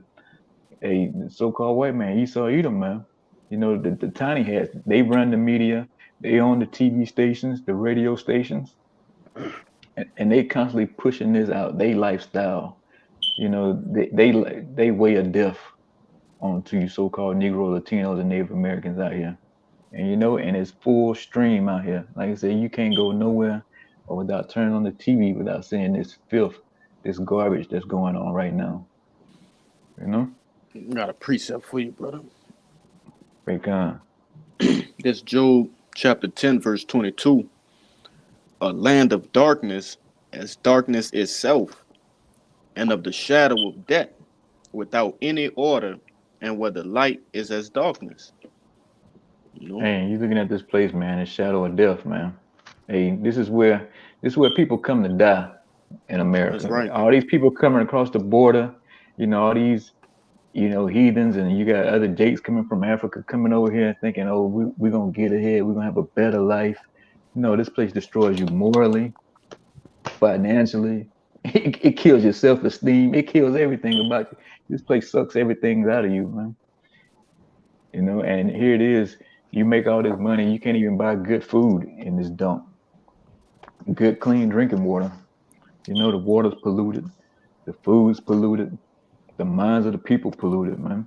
A so-called white man, Esau Edom, man. You know the tiny hats. They run the media. They own the TV stations, the radio stations, and they constantly pushing this out. They lifestyle. You know they way of death onto you so-called Negro, Latinos, and Native Americans out here. And it's full stream out here. Like I said, you can't go nowhere or without turning on the TV without seeing this filth, this garbage that's going on right now. You know?
Got a precept for you, brother.
Break on.
This Job chapter 10, verse 22. A land of darkness as darkness itself, and of the shadow of death, without any order, and where the light is as darkness. You know?
Hey, you looking at this place, man, it's shadow of death, man. Hey, this is where people come to die in
That's
America.
right.
All these people coming across the border, all these heathens, and you got other Jakes coming from Africa coming over here thinking, oh, we're going to get ahead. We're going to have a better life. No, this place destroys you morally, financially. It kills your self-esteem. It kills everything about you. This place sucks everything out of you, man. And here it is. You make all this money, you can't even buy good food in this dump. Good, clean drinking water. The water's polluted, the food's polluted, the minds of the people polluted, man.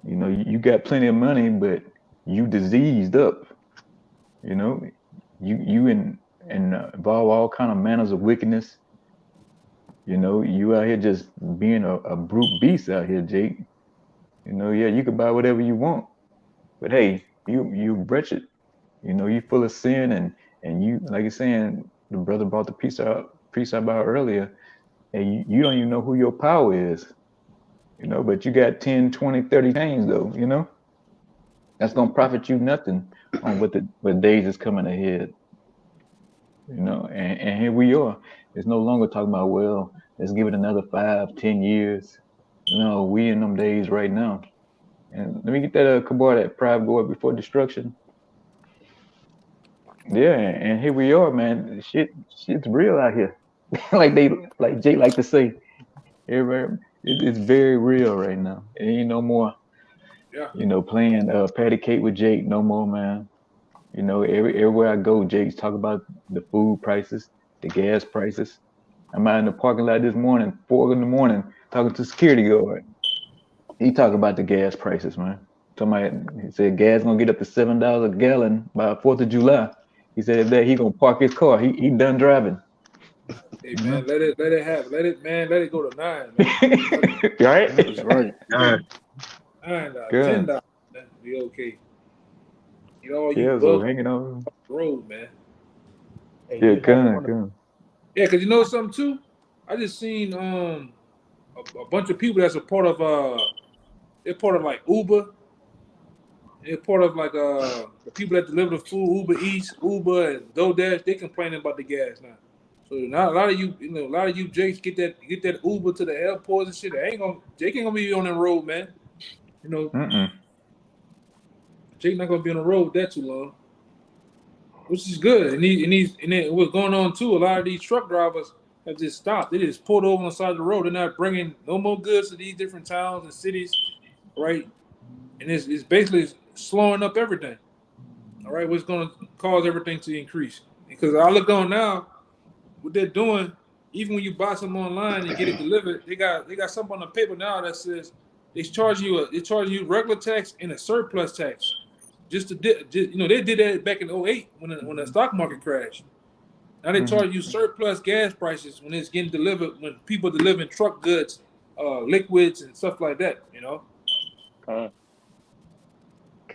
You got plenty of money, but you diseased up. You know, you involve all kind of manners of wickedness. You out here just being a brute beast out here, Jake. Yeah, you can buy whatever you want, but hey, you wretched. You full of sin, and you, like you're saying, the brother brought the piece about earlier, and you don't even know who your power is. But you got 10, 20, 30 chains though. That's gonna profit you nothing on what days is coming ahead. And here we are. It's no longer talking about, well, let's give it another 5, 10 years. No, we in them days right now. And let me get that Kabar, that pride go up before destruction. Yeah, and here we are, man. Shit's real out here. like Jake like to say, it's very real right now. It ain't no more,
Yeah.
Playing patty cake with Jake no more, man. Everywhere I go, Jake's talk about the food prices, the gas prices. I'm out in the parking lot this morning, 4 in the morning, talking to security guard. He talking about the gas prices, man. He said gas gonna get up to $7 a gallon by 4th of July. He said that he gonna park his car. He done driving.
Hey man, let it happen. Let it go to 9, man.
Right?
That's right.
$9,
Good.
$10, man. Be okay. All you
Yeah, so
bug
hanging on.
road, man.
Hey,
Yeah,
you have it
good,
on the
good.
Yeah, cause you know something too. I just seen a bunch of people that's a part of they're part of like Uber. They're part of like the people that deliver the food, Uber Eats, Uber, and DoorDash. They complaining about the gas now. So now a lot of you Jakes get that Uber to the airports and shit. Jake ain't gonna be on the road, man.
Mm-mm.
Jake not gonna be on the road that too long, which is good. And then what's going on too? A lot of these truck drivers have just stopped. They just pulled over on the side of the road. They're not bringing no more goods to these different towns and cities, right? And it's basically slowing up everything. All right, what's going to cause everything to increase? Because I look on now, what they're doing, even when you buy something online and get it delivered, they got something on the paper now that says they charge you regular tax and a surplus tax. Just they did that back in '08 when the stock market crashed. Now they charge you surplus gas prices when it's getting delivered, when people delivering truck goods, liquids and stuff like that.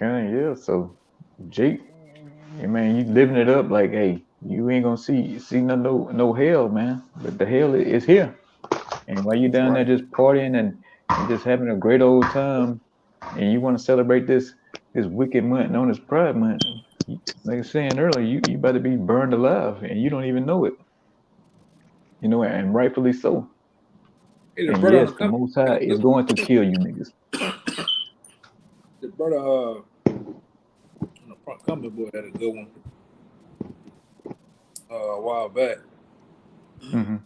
Yeah. So Jake, yeah, man, you living it up like, hey, you ain't gonna see no hell, man. But the hell is here. And while you
That's
down there
right.
just partying and just having a great old time, and you want to celebrate this wicked month known as Pride Month, like I was saying earlier, you about to be burned alive, and you don't even know it. And rightfully so.
Hey, the
And
brother on
yes,
the
the
company
Most
had
High
a
is
good
going to kill you niggas.
The brother on the company boy had a good one a while back.
Mm-hmm.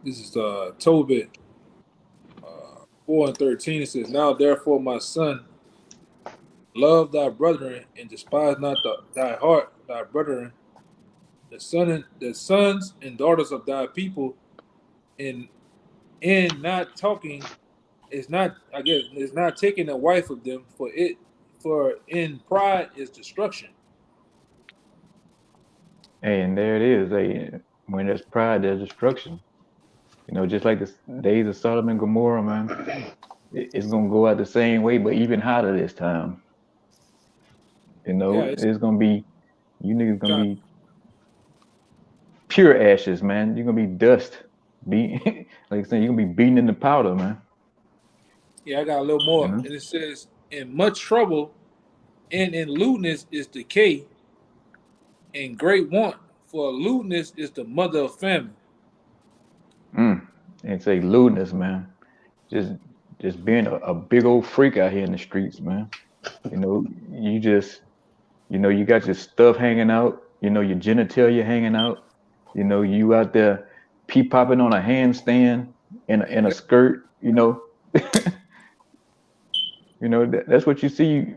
This is Tobit 4:13. It says, "Now therefore, my son, love thy brethren and despise not thy heart, thy brethren, the sons and daughters of thy people, and not talking is not, I guess, is not taking a wife of them, for in pride is destruction."
Hey, and there it is. Hey, when there's pride, there's destruction. Just like the days of Sodom and Gomorrah, man. It's gonna go out the same way, but even hotter this time.
Yeah, it's
It's gonna be, you niggas gonna
kind.
be pure ashes, man. You're gonna be dust. Be like I said, you're gonna be beaten in the powder, man.
Yeah, I got a little
You
more,
know?
and it says, "In much trouble and in lewdness is decay, and great want, for lewdness is the mother of famine."
And say lewdness, man. Just just being a big old freak out here in the streets, man. You just You know, you got your stuff hanging out. You know, your genitalia hanging out. You know, you out there pee popping on a handstand in a
Yeah.
skirt. You know, that's what you see.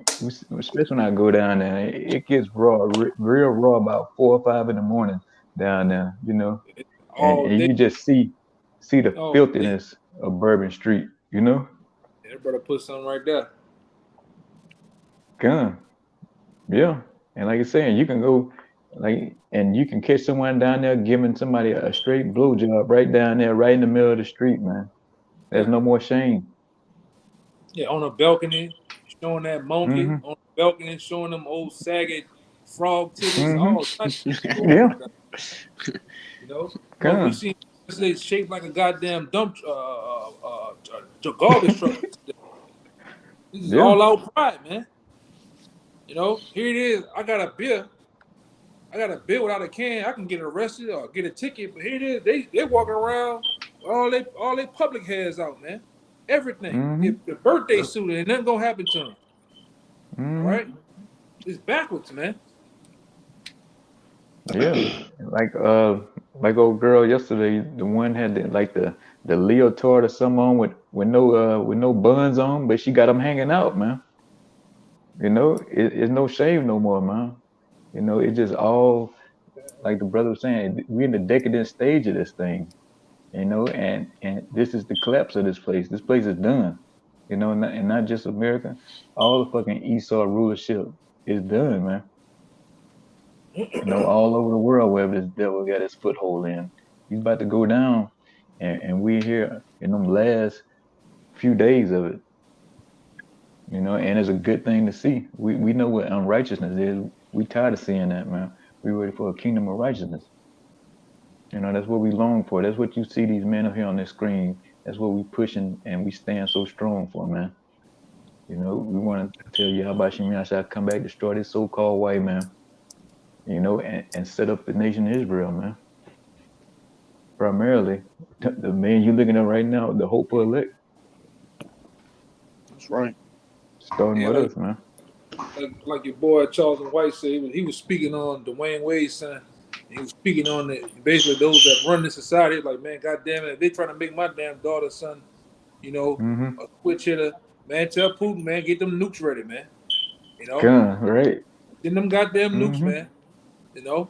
Especially when I go down there, it gets raw, real raw about 4 or 5 in the morning down there. You know,
All
and
day.
you just see the
All day.
filthiness of Bourbon Street. You know,
That brother put something right there.
gun, yeah. And like I saying, you can go and you can catch someone down there giving somebody a straight blowjob right down there, right in the middle of the street, man. There's
Yeah.
no more shame.
Yeah, on a balcony, showing that monkey
Mm-hmm.
on the balcony, showing them old saggy frog titties, all
Mm-hmm.
types of shit going
Yeah.
on. You know, we
Gun.
seen they shaped like a goddamn dump, garbage truck. This is
Yeah.
all out pride, man. You know, here it is. I got a beer. I got a beer without a can. I can get arrested or get a ticket. But here it is. They walking around with all they public heads out, man. Everything.
Mm-hmm.
If the birthday suit, ain't nothing gonna happen to them. All
Mm-hmm.
right, it's backwards, man.
Yeah. Like old girl yesterday, the one had the leotard or something on with no buns on, but she got them hanging out, man. You know, it's no shame no more, man. You know, it just all like the brother was saying, we're in the decadent stage of this thing, you know, and this is the collapse of this place. This place is done, you know, and not just America, all the fucking Esau rulership is done, man. You know, all over the world, wherever this devil got his foothold in, he's about to go down, and we're here in them last few days of it, you know, and it's a good thing to see. We know what unrighteousness is. We tired of seeing that, man. We ready for a kingdom of righteousness. You know, that's what we long for. That's what you see these men up here on this screen. That's what we pushing and we stand so strong for, man. You know, we want to tell you how about Shemi shall come back, destroy this so-called white man, you know, and set up the nation of Israel, man. Primarily, the man you're looking at right now, the hope of elect,
That's right.
starting
Yeah,
with us, man.
like your boy Charles White said, he was speaking on Dwayne Wade's son. He was speaking on basically those that run the society. Like, man, goddamn it, if they trying to make my damn daughter's son, you know,
Mm-hmm.
a switch hitter, man, tell Putin, man, get them nukes ready, man. You know,
Gun, right?
send them goddamn nukes,
Mm-hmm.
man. You know,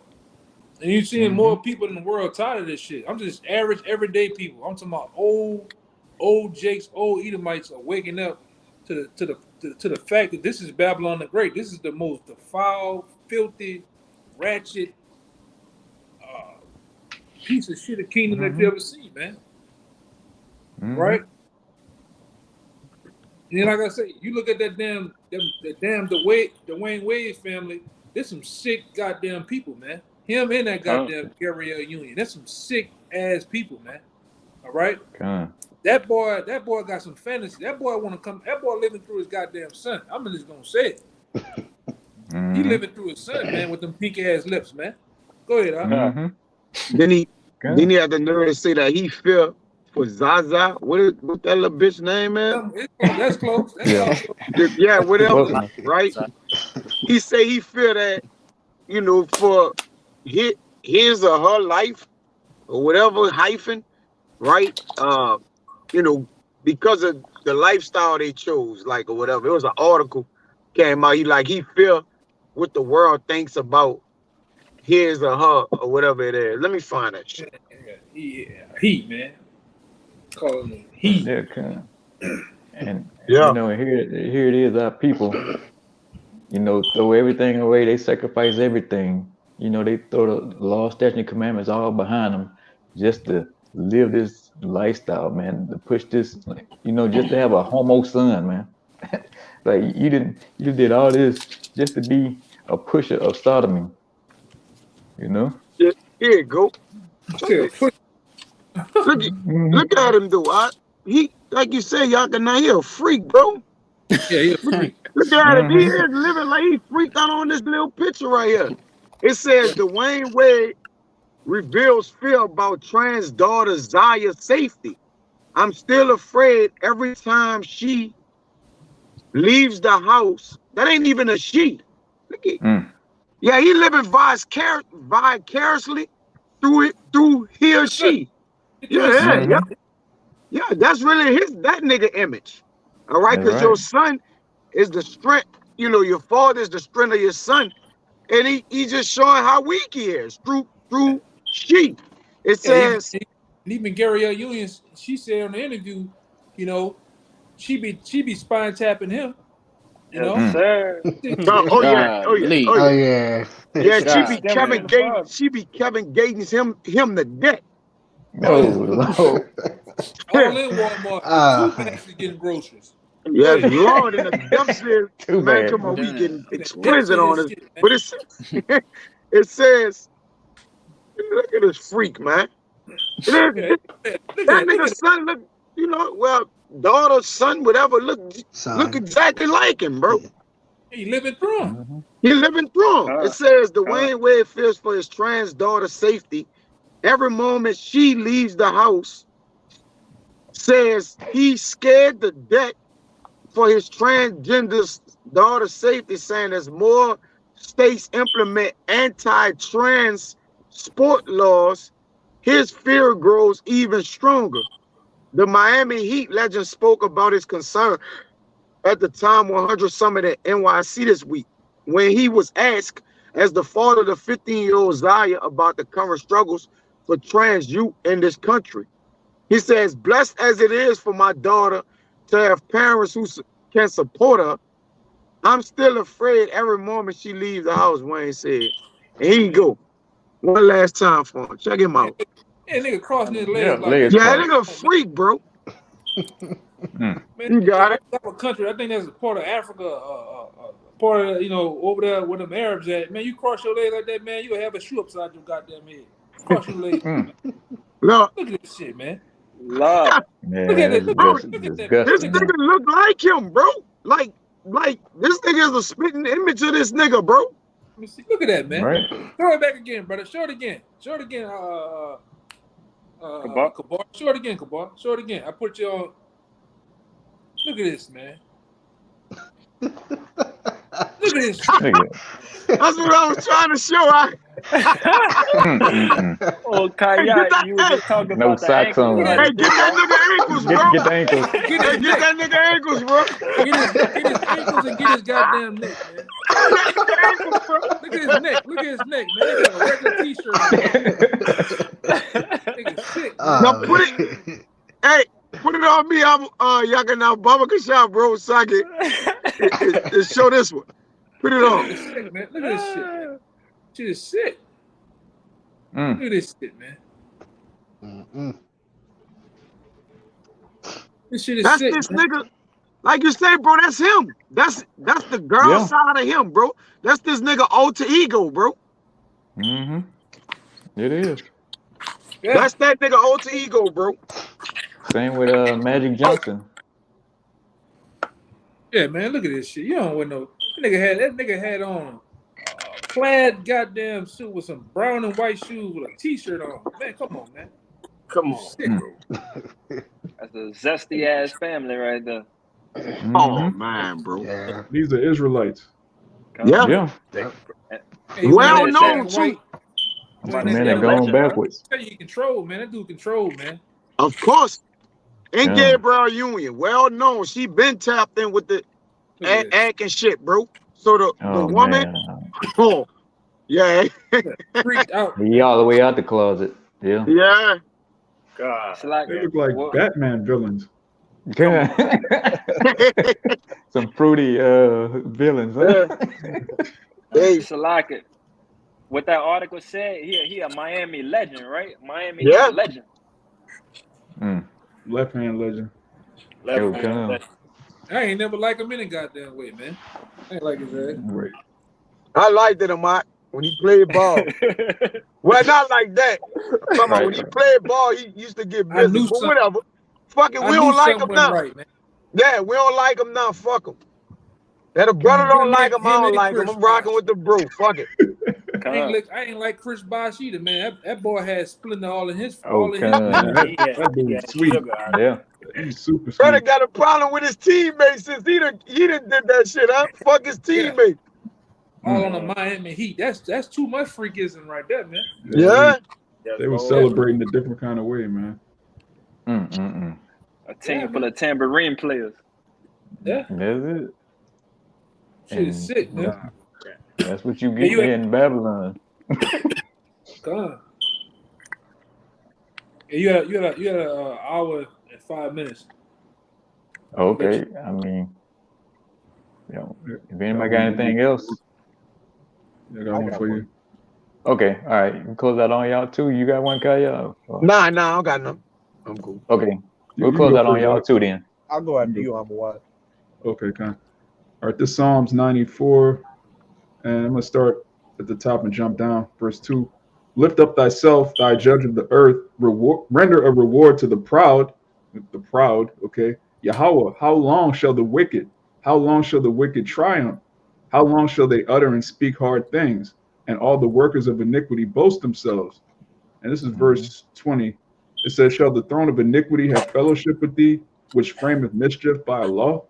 and you seeing
Mm-hmm.
more people in the world tired of this shit. I'm just average, everyday people. I'm talking about old Jakes, old Edomites are waking up to the fact that this is Babylon the Great. This is the most defiled, filthy, ratchet piece of shit of kingdom that you
Mm-hmm.
ever see, man.
Mm-hmm.
Right? And then, like I say, you look at that Dwayne Wade family. There's some sick goddamn people, man. Him and that goddamn Gabrielle Union. That's some sick ass people, man. All right.
Gun.
That boy got some fantasy. That boy want to come. That boy living through his goddamn son. I'm just gonna say it. He
Mm-hmm.
living through his son, man, with them pink ass lips, man. Go ahead, huh?
Mm-hmm.
Then he
Gun.
had the nerve to say that he felt for Zaza. What that little bitch name is?
That's close. That's
Yeah.
close.
Yeah, whatever.
Close enough.
Right? He say he feel that, you know, for his or her life or whatever hyphen, right? You know, because of the lifestyle they chose, like or whatever. It was an article came out. He feel what the world thinks about his or her or whatever it is. Let me find that shit.
Yeah, he, man. Calling him he.
Yeah, gun. And you
Yeah.
know, here it is, our people, you know, throw everything away. They sacrifice everything. You know, they throw the law, statute, and commandments all behind them just to live this lifestyle, man. To push this, you know, just to have a homo son, man. Like you did all this just to be a pusher of sodomy, you know.
Here you go. Check it. Look
Mm-hmm.
at him though. He like you say, y'all can now he a freak, bro.
Yeah, he a freak.
Look at him. He
Mm-hmm.
is living like he freaked out on this little picture right here. It says Dwayne Wade reveals fear about trans daughter Zaya's safety. I'm still afraid every time she leaves the house. That ain't even a she. Look at,
Mm.
yeah, he living vicariously through he or
That's good.
she.
Get through
Yeah,
his
yeah,
son,
yeah.
Mm-hmm.
Yeah, that's really that nigga image. All right,
That's
because your
right.
son is the strength. You know, your father is the strength of your son, and he just showing how weak he is through she. It
Yeah,
says,
even Gary L. Union, she said on the interview, you know, she be spine tapping him, you
Yes,
know.
Mm.
sir.
oh yeah, oh yeah, oh
Golly.
Oh
yeah,
yeah.
yeah.
She
She
be
be
God
stemming
Kevin
from
damn.
the
Gates.
father.
She be Kevin Gates him to death.
Oh
Oh
yeah,
Lord.
all in Walmart with two
uh,
bags of getting groceries. Go
Yes,
ahead.
Lord, and the dumpster,
Too
man,
bad.
come on, we
Damn.
getting
In the depths
explicit
of
on
this
this.
shit, man.
But it says, look at this freak, man.
Yeah,
That
look at
nigga
it.
son look, well, daughter, son, whatever, look
son.
exactly like him, bro.
He living through him.
Mm-hmm.
He living through him. It
God,
says
God.
Dwayne Wade fears for his trans daughter's safety. Every moment she leaves the house, says he's scared to death for his transgender daughter's safety, saying as more states implement anti-trans sport laws, his fear grows even stronger. The Miami Heat legend spoke about his concern at the Time 100 Summit at NYC this week when he was asked, as the father of the 15-year-old Zaya, about the current struggles for trans youth in this country. He says, blessed as it is for my daughter to have parents who can support her, I'm still afraid every moment she leaves the house, Wayne said. And here you go. One last time for him. Check him out.
Yeah, nigga crossing his
Yeah,
legs like
legs
this.
Yeah, that
crossed.
nigga a
Oh, man.
freak, bro.
Mm.
Man,
You got
every
it.
type of country, I think that's a part of Africa, part of, over there where them Arabs at. Man, you cross your leg like that, man, you'll have a shoe upside your goddamn head. Cross your legs.
Mm.
Look,
Look at this shit, man.
Lord.
Look at
Yeah,
it.
that's
Look at
bro,
it. Look at that.
this
Look
disgusting,
at that.
man.
nigga look like him, bro. Like this nigga is a spitting image of this nigga, bro.
Let me see. Look at that, man.
Right?
Throw it back again, brother. Show it again. Show it again.
Kabar.
Kabar. Show it again, Kabar. Show it again. I put you on. Look at this, man. Look at this shit.
Look at
That's what I was trying to show.
Oh,
Hey,
Kaya, you were just talking
No
about the
socks
ankles,
on.
right?
get that nigga ankles, bro.
Get the ankles.
Get
Hey,
his
get
neck.
that nigga ankles, bro.
Get his ankles and get his goddamn neck, man.
Get that nigga ankles, bro.
Look at his neck. Look at his neck, man. They got a regular t-shirt on. Nigga sick, man.
Now put it, hey, put it on me. I'm y'all can now Baba Kashab, bro, so I can show this one. Put it on.
Nigga sick, man. Look at this shit, man. Shit is sick.
Mm.
Look at this shit, man. This shit is
That's
sick,
this
man.
nigga. Like you say, bro, that's him. That's the girl
Yeah.
side of him, bro. That's this nigga alter ego, bro.
Mm-hmm. It is.
Yeah.
That's that nigga alter ego, bro.
Same with Magic Johnson.
Yeah, man. Look at this shit. You don't want no. That nigga had on a plaid goddamn suit with some brown and white shoes with a t-shirt on. Man, come on, man.
Come on.
Sick, bro.
That's a zesty ass family right there.
Mm-hmm.
Oh man, bro.
Yeah.
These are Israelites.
Yeah.
Yeah.
Hey,
Well
man,
known
that white.
too.
About
Man,
to say
they're
a
going
legend, huh?
backwards.
Tell you he control, man. That dude control, man.
Of course. And
Yeah.
Gabriel Union, well known. She been tapped in with the
Look at this.
act and shit, bro. So the
Oh
woman,
man.
oh yeah,
Freaked out.
He all the way out the closet. Yeah.
yeah.
God. It's like,
They look like
what-
Batman villains.
Some fruity villains. Huh?
Hey,
it's like it. What that article said, he a Miami legend, right? Miami
Yeah.
legend.
Mm.
Left hand legend.
Yo, come.
I ain't never like him any goddamn way, man. I ain't like his ass.
Right.
I liked it, Amat, when he played ball. Well, not like that. I'm talking about when he played ball, he used to get
I
busy.
knew
But
some-
whatever. Fuck it,
I
we
knew
don't like
something
him
wasn't
now.
right, man.
Yeah, we don't like him now. Fuck him. That a brother
Him
don't
and-
like him, I
him
don't
and
like him.
Chris
I'm rocking
Bosh.
with the bro. Fuck it.
I ain't like Chris Bosh either, man. That boy had Splinter all in his.
Oh,
all in
come.
That dude's sweet.
Yeah.
He's super
Brother
sweet.
got a problem with his teammates since he done did that shit, huh? Fuck his teammate.
all on the Miami Heat. That's too much freakism right there, man.
Yeah.
They were celebrating a different kind of way, man.
A team full of tambourine players.
Yeah.
That's it.
Shit is sick, man.
That's what you get here in Babylon.
Come. You had an hour and 5 minutes.
Okay, I mean, if anybody got anything else,
I got one for you.
Okay, all right. You can close out on y'all too. You got one, Kaya?
Nah, I don't got none. I'm cool.
Okay, we'll close out on y'all too then.
I'll go after you, Amawad.
Okay, kind. All right, this Psalms 94, and I'm gonna start at the top and jump down. Verse 2. Lift up thyself, thy judge of the earth, render a reward to the proud. Okay. YAHAWAH, how long shall the wicked triumph? How long shall they utter and speak hard things? And all the workers of iniquity boast themselves. And this is verse 20. It says, shall the throne of iniquity have fellowship with thee, which frameth mischief by a law?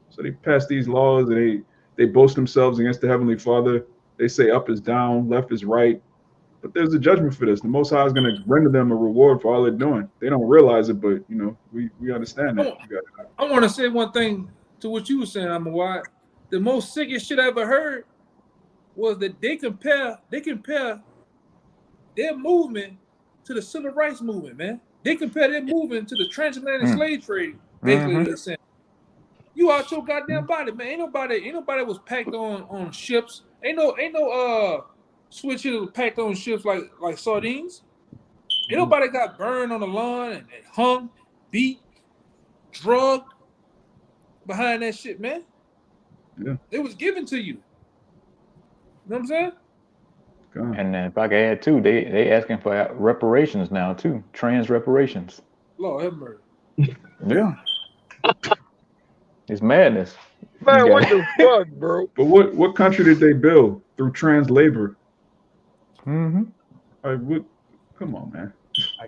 So they pass these laws, and they boast themselves against the Heavenly Father. They say up is down, left is right. But there's a judgment for this. The Most High is going to render them a reward for all they're doing. They don't realize it, but we understand that.
I want to say one thing to what you were saying, Amawad. The most sickest shit I ever heard was that they compare their movement to the civil rights movement, man. They compare their movement to the transatlantic slave trade. Basically, they're saying, you out your goddamn body, man. Ain't nobody was packed on ships. Ain't no switch hitters was packed on ships like sardines. Ain't nobody got burned on the lawn and hung, beat, drugged behind that shit, man.
Yeah.
It was given to you. You know what I'm saying?
And then if I could add too, they asking for reparations now too, trans reparations.
Lord have mercy.
Yeah. It's madness.
Man, what the fuck, bro?
But what country did they build through trans labor? Come on, man.
I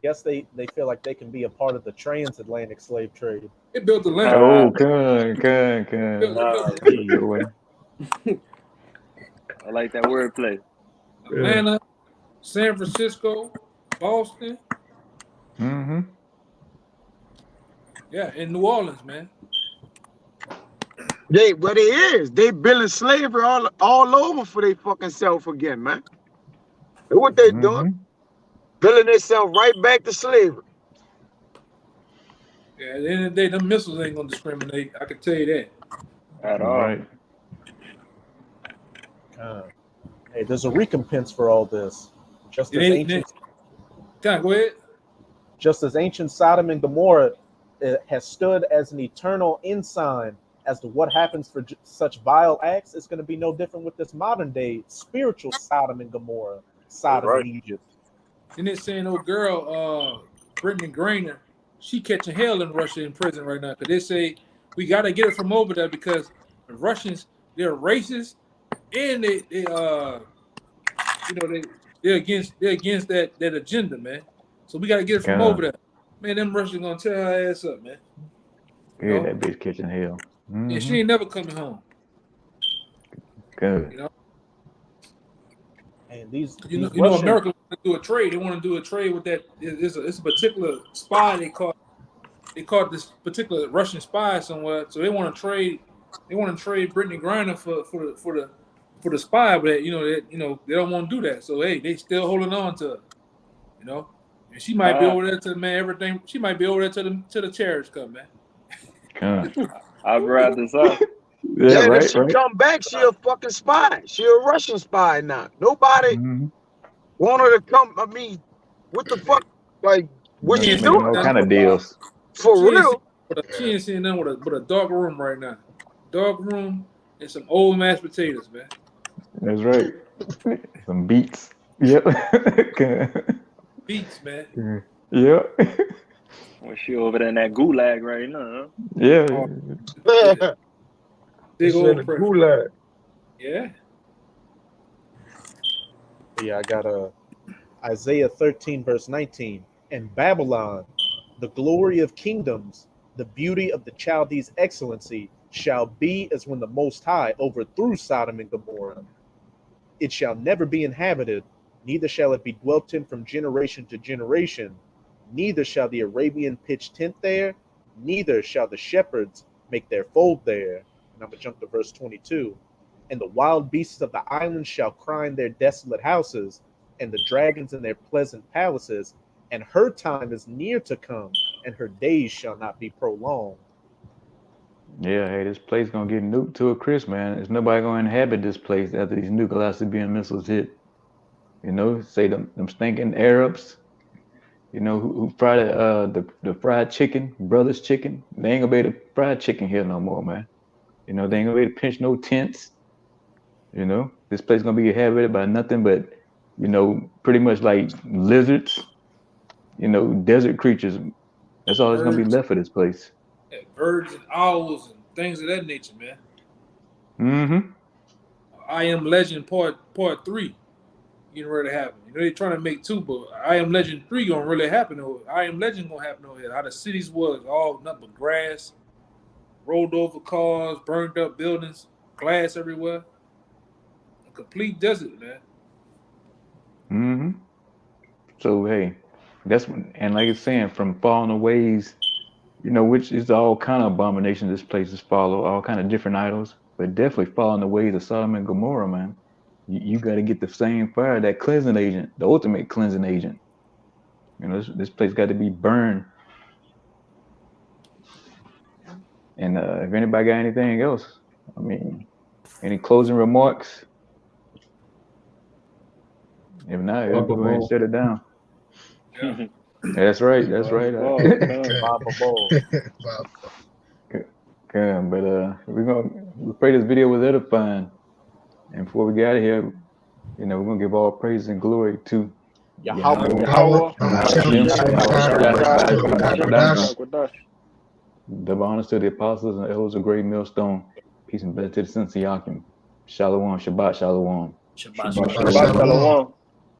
guess they feel like they can be a part of the transatlantic slave trade.
They built the land.
Oh, good.
I like that wordplay.
Atlanta, San Francisco, Boston. Yeah, in New Orleans, man.
What it is, they building slavery all over for their fucking self again, man. That's what they doing. Building themselves right back to slavery.
Yeah, at the end of the day, them missiles ain't gonna discriminate. I can tell you that.
At all.
Right.
Hey, there's a recompense for all this. Just as ancient Sodom and Gomorrah has stood as an eternal ensign as to what happens for such vile acts, it's going to be no different with this modern day spiritual Sodom and Gomorrah, Sodom and Egypt.
And they're saying, oh girl, Brittany Griner, she catching hell in Russia in prison right now because they say we got to get her from over there because the Russians, they're racist and they're against that agenda, man. So we got to get her from over there. Man, them Russians gonna tear her ass up, man.
Yeah, that bitch catching hell.
Yeah, she ain't never coming home.
Good.
You know.
And these
America want to do a trade. They want to do a trade with that. It's a particular spy they caught this particular Russian spy somewhere. So they want to trade. They want to trade Brittany Griner for the spy, but they don't want to do that. So hey, they still holding on to her. You know, and she might be over there to everything. She might be over there to the chariots come, man.
I've read this up.
Yeah, right, if she come back, she a fucking spy. She a Russian spy now. Nobody want her to come. I mean, what the fuck? Like, what she doing?
What kind of deals?
For real?
She ain't seeing nothing with a dark room right now. Dark room and some old mashed potatoes, man.
That's right. Some beets. Yep.
Beets, man.
Yep.
Well, she over there in that gulag right now. Huh?
Yeah.
Big old
gulag.
Yeah.
Yeah, I got Isaiah 13, verse 19. And Babylon, the glory of kingdoms, the beauty of the Chaldees' excellency, shall be as when the Most High overthrew Sodom and Gomorrah. It shall never be inhabited, neither shall it be dwelt in from generation to generation. Neither shall the Arabian pitch tent there, neither shall the shepherds make their fold there. And I'm going to jump to verse 22. And the wild beasts of the islands shall cry in their desolate houses, and the dragons in their pleasant palaces. And her time is near to come, and her days shall not be prolonged.
Yeah, hey, this place gonna get nuked to a crisp, man. There's nobody gonna inhabit this place after these nuclear Syrian missiles hit. You know, say them stinking Arabs, you know, who fry the fried chicken, brothers chicken. They ain't gonna be able to fry chicken here no more, man. You know, they ain't gonna be able to pinch no tents. You know, this place gonna be inhabited by nothing but, you know, pretty much like lizards, you know, desert creatures. That's all that's gonna be left of this place.
Yeah, birds and owls and things of that nature, man.
Mm-hmm.
I Am Legend part 3 getting ready to happen. You know, they're trying to make 2, but I Am Legend 3 gonna really happen. I Am Legend gonna happen over here. How the cities was all nothing but grass, rolled over cars, burned up buildings, glass everywhere. A complete desert, man.
Mm-hmm. So hey, that's when, and like it's saying, from falling ways, you know, which is all kind of abominations this place is follow, all kind of different idols, but definitely following the ways of Sodom and Gomorrah, man. You got to get the same fire, that cleansing agent, the ultimate cleansing agent. You know, this place got to be burned. And if anybody got anything else, I mean, any closing remarks? If not, we'll go ahead and shut it down.
Yeah.
That's right. That's right. Good, but we pray this video was edifying. And before we get out of here, you know, we're gonna give all praise and glory to
Yahawah.
Double honors to the apostles and elders of Great Millstone. Peace and blessings to the sons of Yakim. Shalawam, Shabbat, Shalawam.
Shabbat
Shalawam.